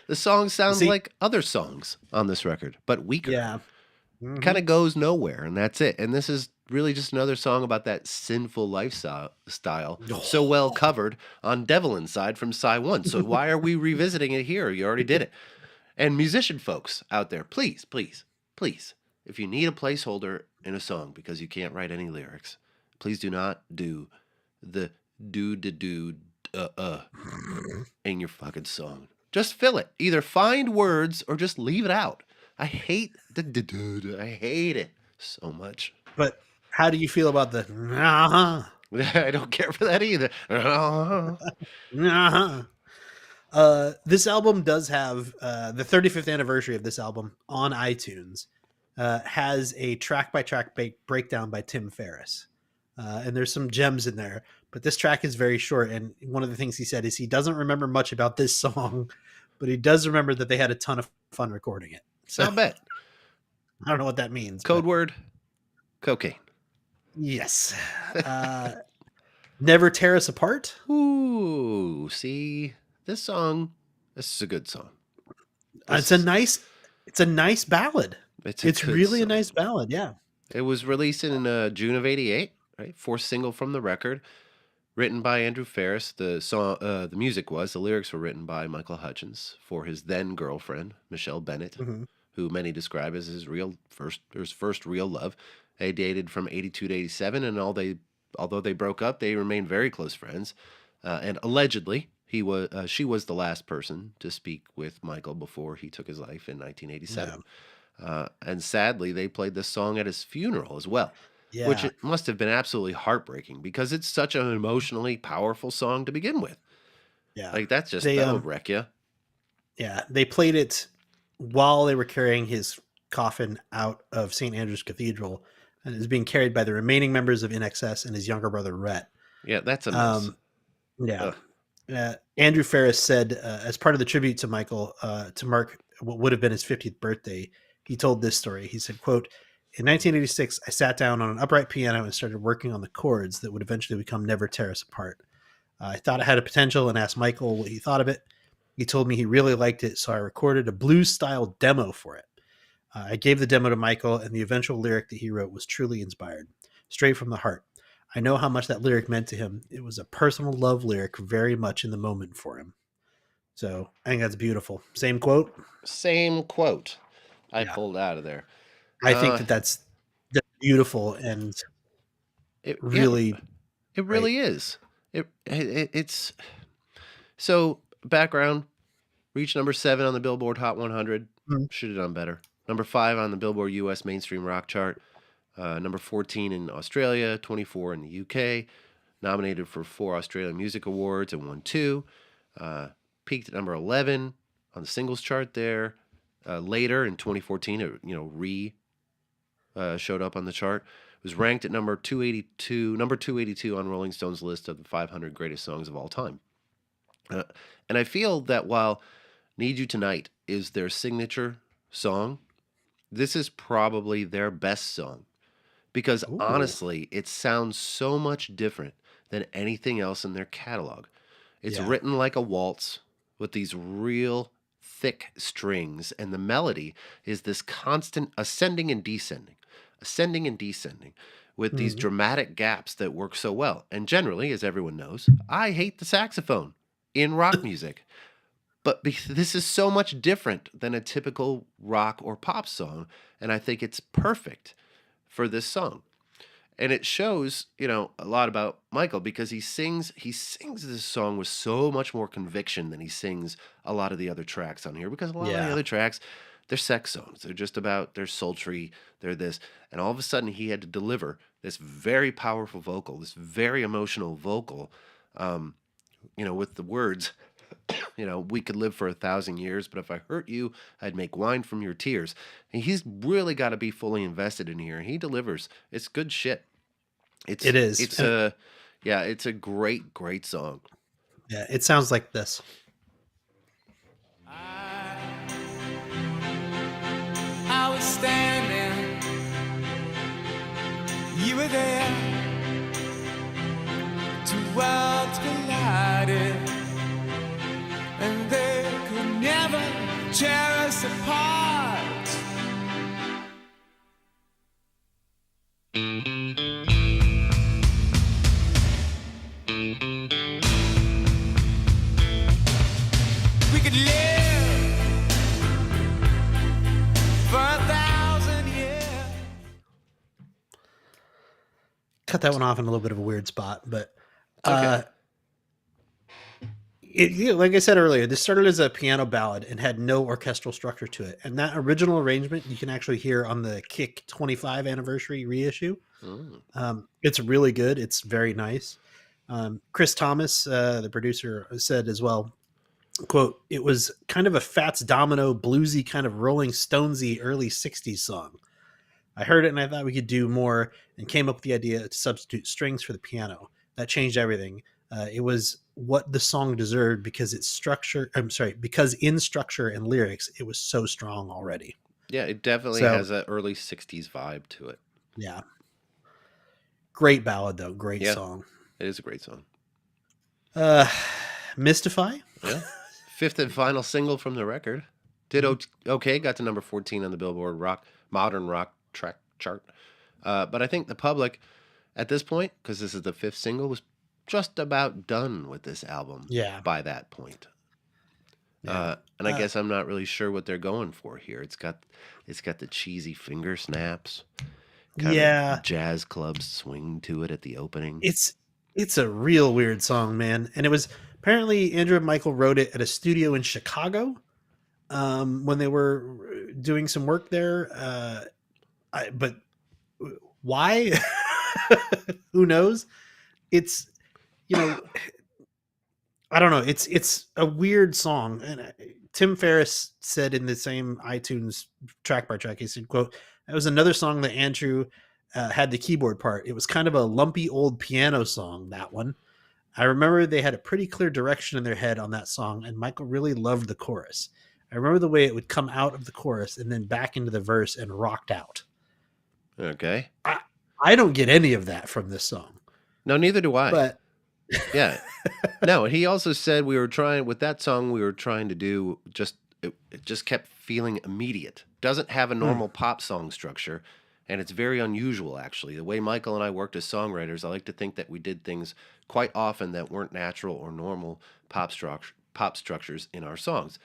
The song sounds
See-
like other songs on this record, but weaker.
Yeah.
Kind of goes nowhere, and that's it. And this is really just another song about that sinful lifestyle so well covered on Devil Inside from Side 1. So why are we revisiting it here? You already did it. And musician folks out there, please, please, please, if you need a placeholder in a song because you can't write any lyrics, please do not do the do in your fucking song. Just fill it. Either find words or just leave it out. I hate the I hate it so much.
But how do you feel about the
I don't care for that either.
This album does have the 35th anniversary of this album on iTunes has a track by track breakdown by Tim Ferriss. And there's some gems in there, but this track is very short. And one of the things he said is he doesn't remember much about this song, but he does remember that they had a ton of fun recording it. So
I bet.
I don't know what that means.
Code word, cocaine.
Yes. Never Tear Us Apart.
Ooh, see, this is a good song.
It's a nice ballad. It's
good
really a
song.
nice ballad. Yeah.
It was released in June of '88, right? Fourth single from the record, written by Andrew Ferris. The music was. The lyrics were written by Michael Hutchence for his then girlfriend Michelle Bennett, who many describe as his first real love. They dated from '82 to '87, and although they broke up, they remained very close friends. And allegedly, she was the last person to speak with Michael before he took his life in 1987. And sadly, they played this song at his funeral as well, which it must have been absolutely heartbreaking because it's such an emotionally powerful song to begin with.
Yeah.
Like that's just that'll wreck you.
Yeah. They played it while they were carrying his coffin out of St. Andrew's Cathedral, and is being carried by the remaining members of INXS and his younger brother, Rhett.
Yeah, that's a mess.
Andrew Ferris said, as part of the tribute to Michael, to mark what would have been his 50th birthday, he told this story. He said, quote, "In 1986, I sat down on an upright piano and started working on the chords that would eventually become Never Tear Us Apart. I thought it had a potential and asked Michael what he thought of it. He told me he really liked it, so I recorded a blues-style demo for it. I gave the demo to Michael, and the eventual lyric that he wrote was truly inspired, straight from the heart. I know how much that lyric meant to him. It was a personal love lyric, very much in the moment for him." So I think that's beautiful. Same quote?
Same quote. I pulled out of there.
I think that's beautiful and
it
really
is. It's so background. Reached number 7 on the Billboard Hot 100. Should have done better. Number 5 on the Billboard U.S. Mainstream Rock Chart. Number 14 in Australia, 24 in the UK. Nominated for 4 Australian Music Awards and won 2. Peaked at number 11 on the singles chart there. Later in 2014, it showed up on the chart. It was ranked at number 282 on Rolling Stone's list of the 500 greatest songs of all time. And I feel that while Need You Tonight is their signature song, this is probably their best song. Because honestly, it sounds so much different than anything else in their catalog. It's written like a waltz with these real thick strings, and the melody is this constant ascending and descending with these dramatic gaps that work so well. And generally, as everyone knows, I hate the saxophone in rock music. But this is so much different than a typical rock or pop song, and I think it's perfect for this song. And it shows, a lot about Michael because he sings this song with so much more conviction than he sings a lot of the other tracks on here, because a lot of the other tracks, they're sex songs. They're sultry, they're this. And all of a sudden he had to deliver this very powerful vocal, this very emotional vocal, with the words, we could live for 1,000 years, but if I hurt you, I'd make wine from your tears. And he's really got to be fully invested in here. And he delivers. It's good shit.
It is.
It's a great, great song.
Yeah, it sounds like this.
I was standing, you were there, 2 worlds collided, and they could never tear us apart.
cut that one off in a little bit of a weird spot, but
Okay.
like I said earlier, this started as a piano ballad and had no orchestral structure to it. And that original arrangement you can actually hear on the Kick 25 anniversary reissue. It's really good. It's very nice. Chris Thomas, the producer, said as well, quote, "It was kind of a Fats Domino bluesy kind of Rolling Stonesy early 60s song. I heard it and I thought we could do more and came up with the idea to substitute strings for the piano. That changed everything. It was what the song deserved because its structure, because in structure and lyrics, it was so strong already."
Yeah, it definitely
So-
has an early 60s vibe to it.
Yeah. Great ballad though. Great
Yeah.
song.
It is a great song.
Mystify.
Yeah. Fifth and final single from the record. Did okay, got to number 14 on the Billboard modern rock track chart. But I think the public at this point, because this is the fifth single, was just about done with this album
Yeah.
by that point.
Yeah.
And I guess I'm not really sure what they're going for here. It's got the cheesy finger snaps. Kind
Yeah.
of jazz club swing to it at the opening.
It's a real weird song, man. And it was apparently Andrew and Michael wrote it at a studio in Chicago when they were doing some work there. But why? Who knows? It's, I don't know. It's a weird song. And Tim Ferriss said in the same iTunes track by track, he said, quote, "That was another song that Andrew had the keyboard part. It was kind of a lumpy old piano song, that one. I remember they had a pretty clear direction in their head on that song, and Michael really loved the chorus. I remember the way it would come out of the chorus and then back into the verse and rocked out.
Okay.
I don't get any of that from this song.
No, neither do I.
But
Yeah. No, he also said we were trying to do it just kept feeling immediate. Doesn't have a normal pop song structure, and it's very unusual actually. The way Michael and I worked as songwriters, I like to think that we did things quite often that weren't natural or normal pop structures in our songs.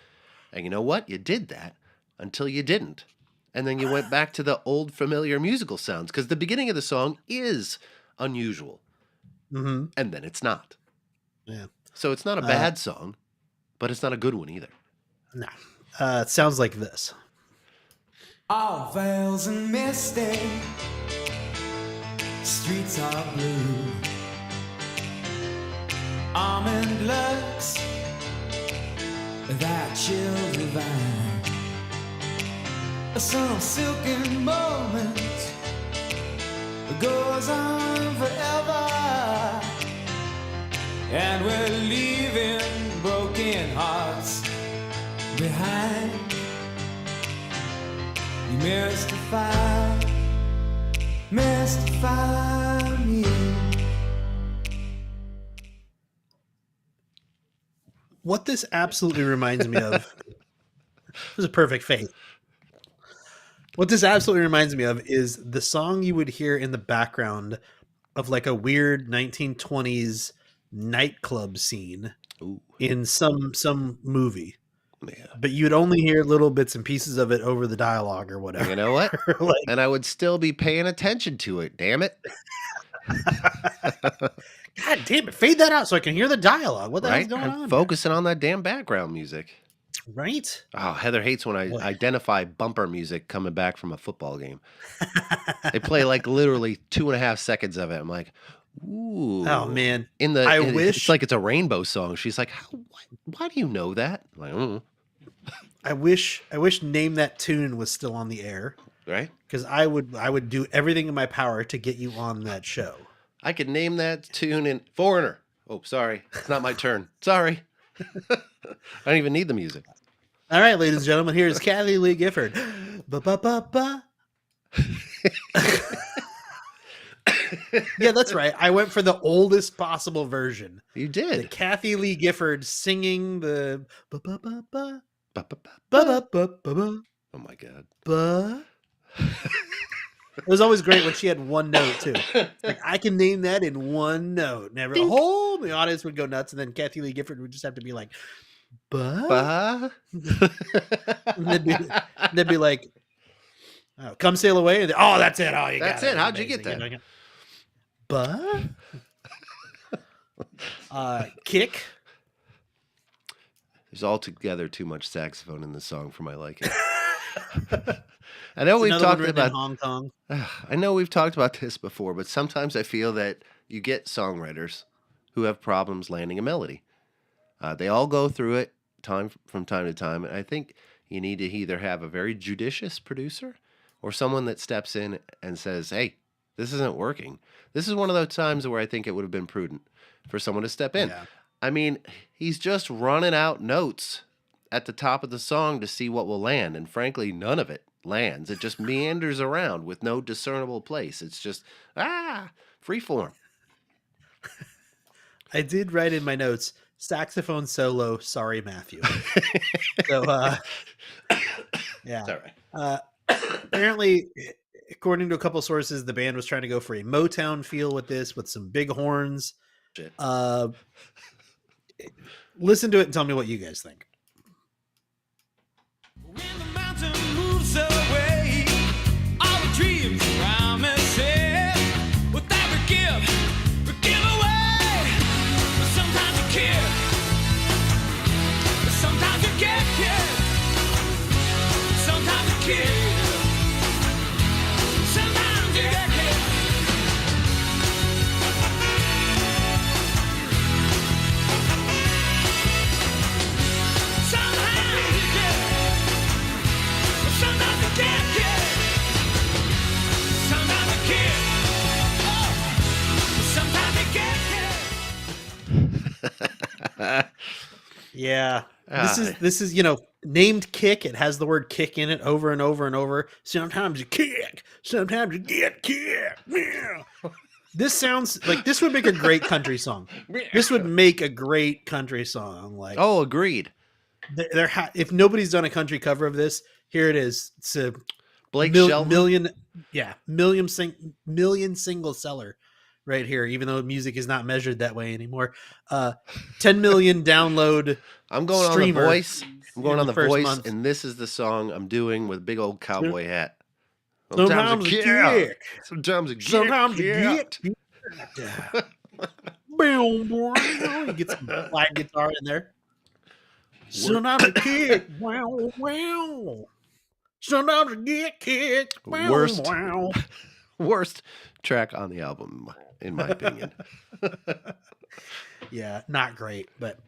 And you know what? You did that until you didn't. And then you went back to the old familiar musical sounds because the beginning of the song is unusual.
mm-hmm.
And then it's not.
Yeah.
So it's not a bad song, but it's not a good one either.
No. It sounds like this.
All veils and misty, streets are blue. Almond looks, that chill divine. Some silken moment goes on forever, and we're leaving broken hearts behind. You mystify me.
What this absolutely reminds me of was a perfect fate. What this absolutely reminds me of is the song you would hear in the background of like a weird 1920s nightclub scene
Ooh,
in some movie,
yeah.
but you'd only hear little bits and pieces of it over the dialogue or whatever.
You know what?
Like,
And I would still be paying attention to it. Damn it.
God damn it, fade that out so I can hear the dialogue. What the hell's
Right?
going
I'm
on?
focusing on that damn background music.
Right?
Oh, Heather hates when I
What?
identify bumper music coming back from a football game. They play like literally 2.5 seconds of it. I'm like, ooh.
Oh man.
I
wish-
it's like it's a rainbow song. She's like, why do you know that? I'm like,
I wish Name That Tune was still on the air,
right?
because I would do everything in my power to get you on that show.
I could name that tune in Foreigner. Oh, sorry. It's not my turn. Sorry. I don't even need the music.
All right, ladies and gentlemen, here's Kathy Lee Gifford. Ba-ba-ba-ba. Yeah, that's right. I went for the oldest possible version.
You
The
did.
Kathy Lee Gifford singing the ba-ba-ba-ba,
Ba-ba-ba.
ba-ba-ba-ba-ba,
Oh my God.
ba. It was always great when she had one note too. Like I can name that in one note. Never the whole the audience would go nuts, and then Kathy Lee Gifford would just have to be like, "But,"
Ba.
and they'd be like, "Oh, come sail away." And oh, that's it. Oh, you
That's
got
it. How'd you get
Amazing.
that?
You know, But kick.
There's altogether too much saxophone in this song for my liking. I know we've
Another one
talked
written in
about
Hong Kong.
I know we've talked about this before, but sometimes I feel that you get songwriters who have problems landing a melody. They all go through it from time to time, and I think you need to either have a very judicious producer or someone that steps in and says, "Hey, this isn't working." This is one of those times where I think it would have been prudent for someone to step in.
Yeah.
I mean, he's just running out notes at the top of the song to see what will land, and frankly, none of it lands. It just meanders around with no discernible place. It's just free form.
I did write in my notes, saxophone solo, sorry, Matthew. So, yeah.
It's all right.
Apparently, according to a couple sources, the band was trying to go for a Motown feel with this, with some big horns.
Shit.
Listen to it and tell me what you guys think.
When the mountain moves away, all the dreams, promises, what that we give away. But sometimes you care, but sometimes you get killed. Sometimes you care, sometimes you get killed. Sometimes you get, but sometimes you get killed. Sometimes you care, but sometimes you get killed.
Yeah. This is, named kick. It has the word kick in it over and over and over. Sometimes you kick, sometimes you get kicked. Yeah. This sounds like this would make a great country song. This would make a great country song. Like,
Oh, agreed.
if nobody's done a country cover of this, here it is. It's a
Blake Shelton.
million single seller right here, even though music is not measured that way anymore. 10 million download.
I'm going on the
streamer
voice. I'm going
in
on
the
the
first
voice,
month.
and this is the song I'm doing with big old cowboy hat.
Sometimes you kick.
Sometimes a
Sometimes you
kick.
get. Boom, boom. You get some slide guitar in there. Sometimes you kick. Wow, wow. Sometimes you get kicked. Wow,
Worst.
wow.
Worst track on the album, in my opinion.
Yeah, not great, but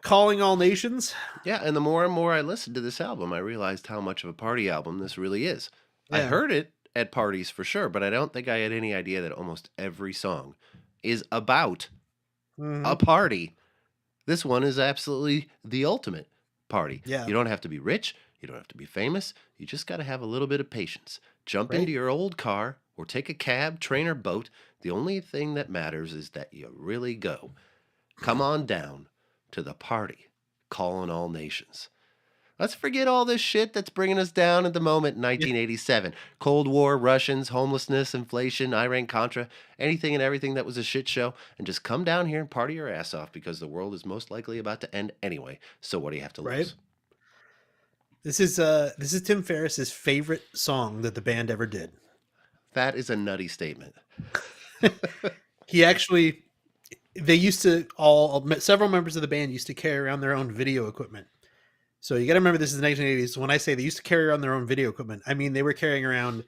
Calling All Nations.
Yeah, and the more and more I listened to this album, I realized how much of a party album this really is. I
Yeah.
heard it at parties for sure, but I don't think I had any idea that almost every song is about
Mhm.
a party. This one is absolutely the ultimate party.
Yeah.
You don't have to be rich. You don't have to be famous. You just got to have a little bit of patience. Jump
Right.
into your old car or take a cab, train, or boat. The only thing that matters is that you really go. Come on down to the party, calling all nations. Let's forget all this shit that's bringing us down at the moment in 1987. Cold War, Russians, homelessness, inflation, Iran-Contra, anything and everything that was a shit show, and just come down here and party your ass off because the world is most likely about to end anyway. So what do you have to
Right.
lose?
This is Tim Ferriss's favorite song that the band ever did.
That is a nutty statement.
He actually, several members of the band used to carry around their own video equipment. So you got to remember this is the 1980s. When I say they used to carry around their own video equipment, I mean they were carrying around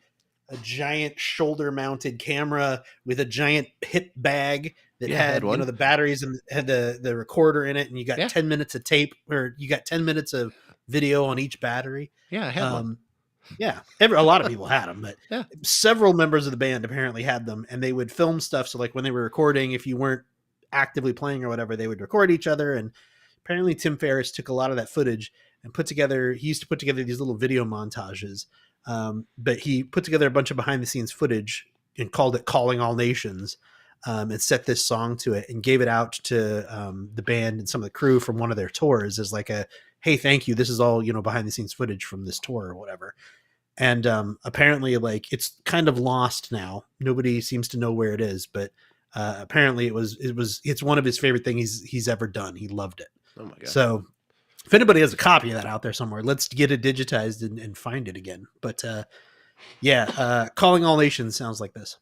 a giant shoulder-mounted camera with a giant hip bag that
Yeah, I had
had
one.
the batteries and had the recorder in it, and you got
Yeah.
10 minutes of tape, or you got 10 minutes of video on each battery.
Yeah, I had one.
Yeah, a lot of people had them, but
Yeah.
several members of the band apparently had them, and they would film stuff. So, like when they were recording, if you weren't actively playing or whatever, they would record each other. And apparently, Tim Ferriss took a lot of that footage and he used to put together these little video montages. But he put together a bunch of behind the scenes footage and called it "Calling All Nations," and set this song to it and gave it out to the band and some of the crew from one of their tours as like a, hey, thank you. This is all, behind the scenes footage from this tour or whatever. And apparently, like, it's kind of lost now. Nobody seems to know where it is, but apparently it's one of his favorite things he's ever done. He loved it.
Oh my God.
So if anybody has a copy of that out there somewhere, let's get it digitized and find it again. But Calling All Nations sounds like this.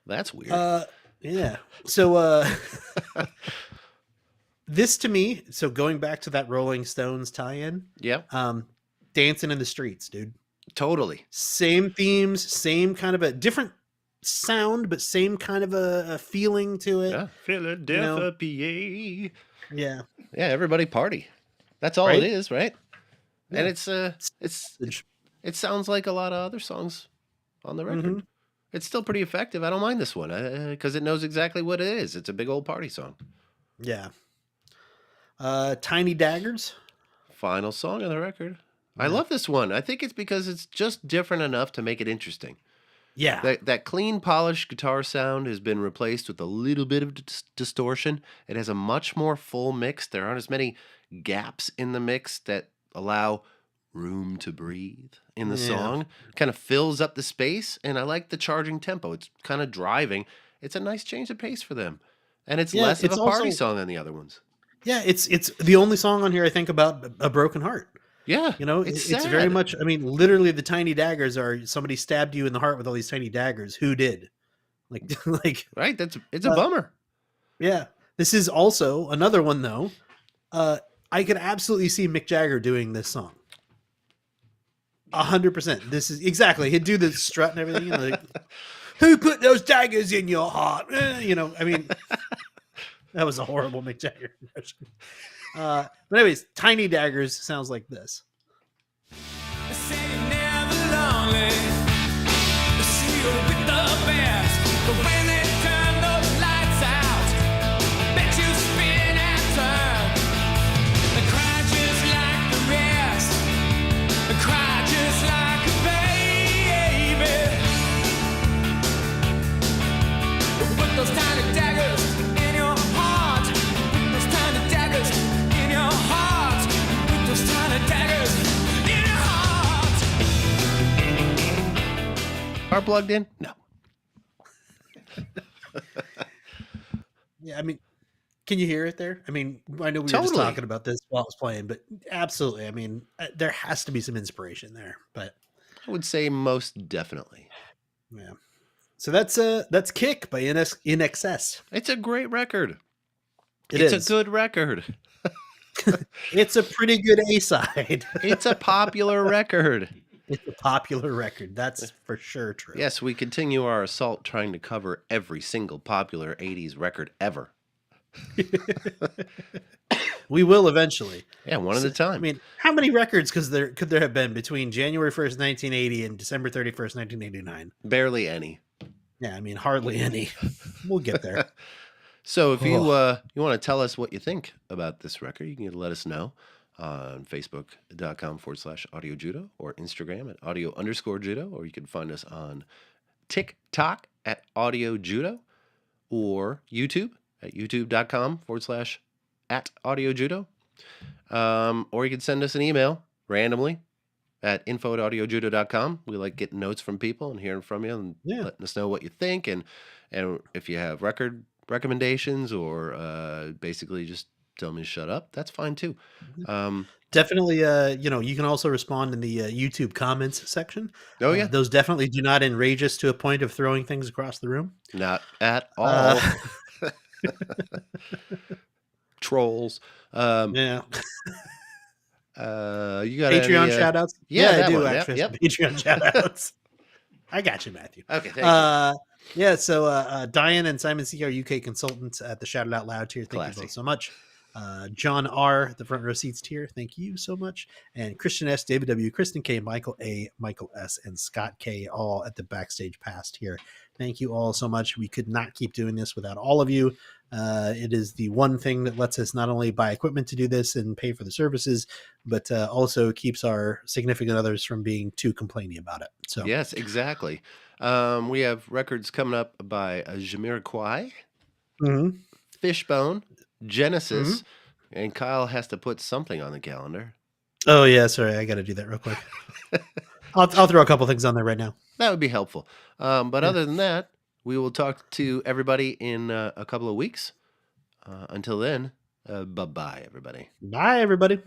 That's weird.
Yeah. So this to me, so going back to that Rolling Stones tie-in,
Yeah,
Dancing in the Streets, dude.
totally.
Same themes, same kind of a different sound, but same kind of a feeling to it.
Yeah, Philadelphia, PA.
Yeah.
Yeah, everybody party. That's all
Right?
it is, right?
Yeah.
And it sounds like a lot of other songs on the record.
Mhm.
It's still pretty effective. I don't mind this one because it knows exactly what it is. It's a big old party song.
Yeah. Tiny Daggers.
Final song on the record. I
Yeah.
love this one. I think it's because it's just different enough to make it interesting.
Yeah.
That clean, polished guitar sound has been replaced with a little bit of distortion. It has a much more full mix. There aren't as many gaps in the mix that allow room to breathe in the
Yeah.
song. Kind of fills up the space, and I like the charging tempo. It's kind of driving. It's a nice change of pace for them. And it's
Yeah,
less of
it's
a party
also-
song than the other ones.
Yeah, it's the only song on here I think about a broken heart.
Yeah.
You know,
it's
it's very
sad.
much. I mean, literally, the tiny daggers are somebody stabbed you in the heart with all these tiny daggers. Who did? Like, like,
Right? It's a bummer.
yeah. This is also another one though. I could absolutely see Mick Jagger doing this song. 100%. This is exactly. He'd do the strut and everything. And like, who put those daggers in your heart? You know, I mean, that was a horrible Mick Jagger impression. But anyways, Tiny Daggers sounds like this.
They say you're never lonely. They see you with the best. But when they turn those lights out, bet you spin and turn. They cry just like the rest. They cry just like a baby. Put those tiny daggers in your heart. Put those tiny daggers in your heart. Put those tiny daggers in your heart.
Are plugged in? No.
Yeah, I mean, can you hear it there? I mean, I know we were just
Totally.
talking about this while I was playing, but absolutely. I mean, there has to be some inspiration there. But
I would say most definitely.
yeah, so that's Kick by INXS.
It's a great record.
It's
It's a good record.
It's a pretty good A side.
It's a popular record.
It's a popular record. That's for sure true.
Yes, we continue our assault trying to cover every single popular 80s record ever.
We will eventually.
Yeah, one at a time.
I mean, how many records could there have been between January 1st, 1980 and December 31st, 1989?
Barely any.
Yeah, I mean, hardly any. We'll get there.
So if you you want to tell us what you think about this record, you can let us know on Facebook.com/Audio Judo or Instagram at audio_Judo, or you can find us on TikTok at Audio Judo or YouTube at youtube.com/@Audio Judo. Or you can send us an email randomly at info@audiojudo.com. We like getting notes from people and hearing from you and
Yeah.
letting us know what you think. And if you have record recommendations or basically just tell me to shut up, that's fine too.
Definitely, you can also respond in the YouTube comments section.
Oh, yeah.
Those definitely do not enrage us to a point of throwing things across the room.
Not at all. Trolls.
Yeah.
You got
Patreon
any,
shout outs?
yeah,
I
that
do
one. Yep,
actually.
yep.
Patreon shout outs. I got you, Matthew.
Okay, thank you.
Yeah, so Diane and Simon C are UK consultants at the Shout It Out Loud tier. Thank you
Classy.
both so much. John R, the front row seats tier. Thank you so much. And Christian S, David W, Kristen K, Michael A, Michael S, and Scott K, all at the backstage pass tier. Thank you all so much. We could not keep doing this without all of you. It is the one thing that lets us not only buy equipment to do this and pay for the services, but also keeps our significant others from being too complaining about it. So
Yes, exactly. We have records coming up by Jamiroquai,
Mhm.
Fishbone, Genesis,
Mm-hmm.
and Kyle has to put something on the calendar.
Oh yeah, sorry, I got to do that real quick. I'll throw a couple things on there right now.
That would be helpful. But other than that, we will talk to everybody in a couple of weeks. Until then, bye-bye, everybody.
Bye, everybody.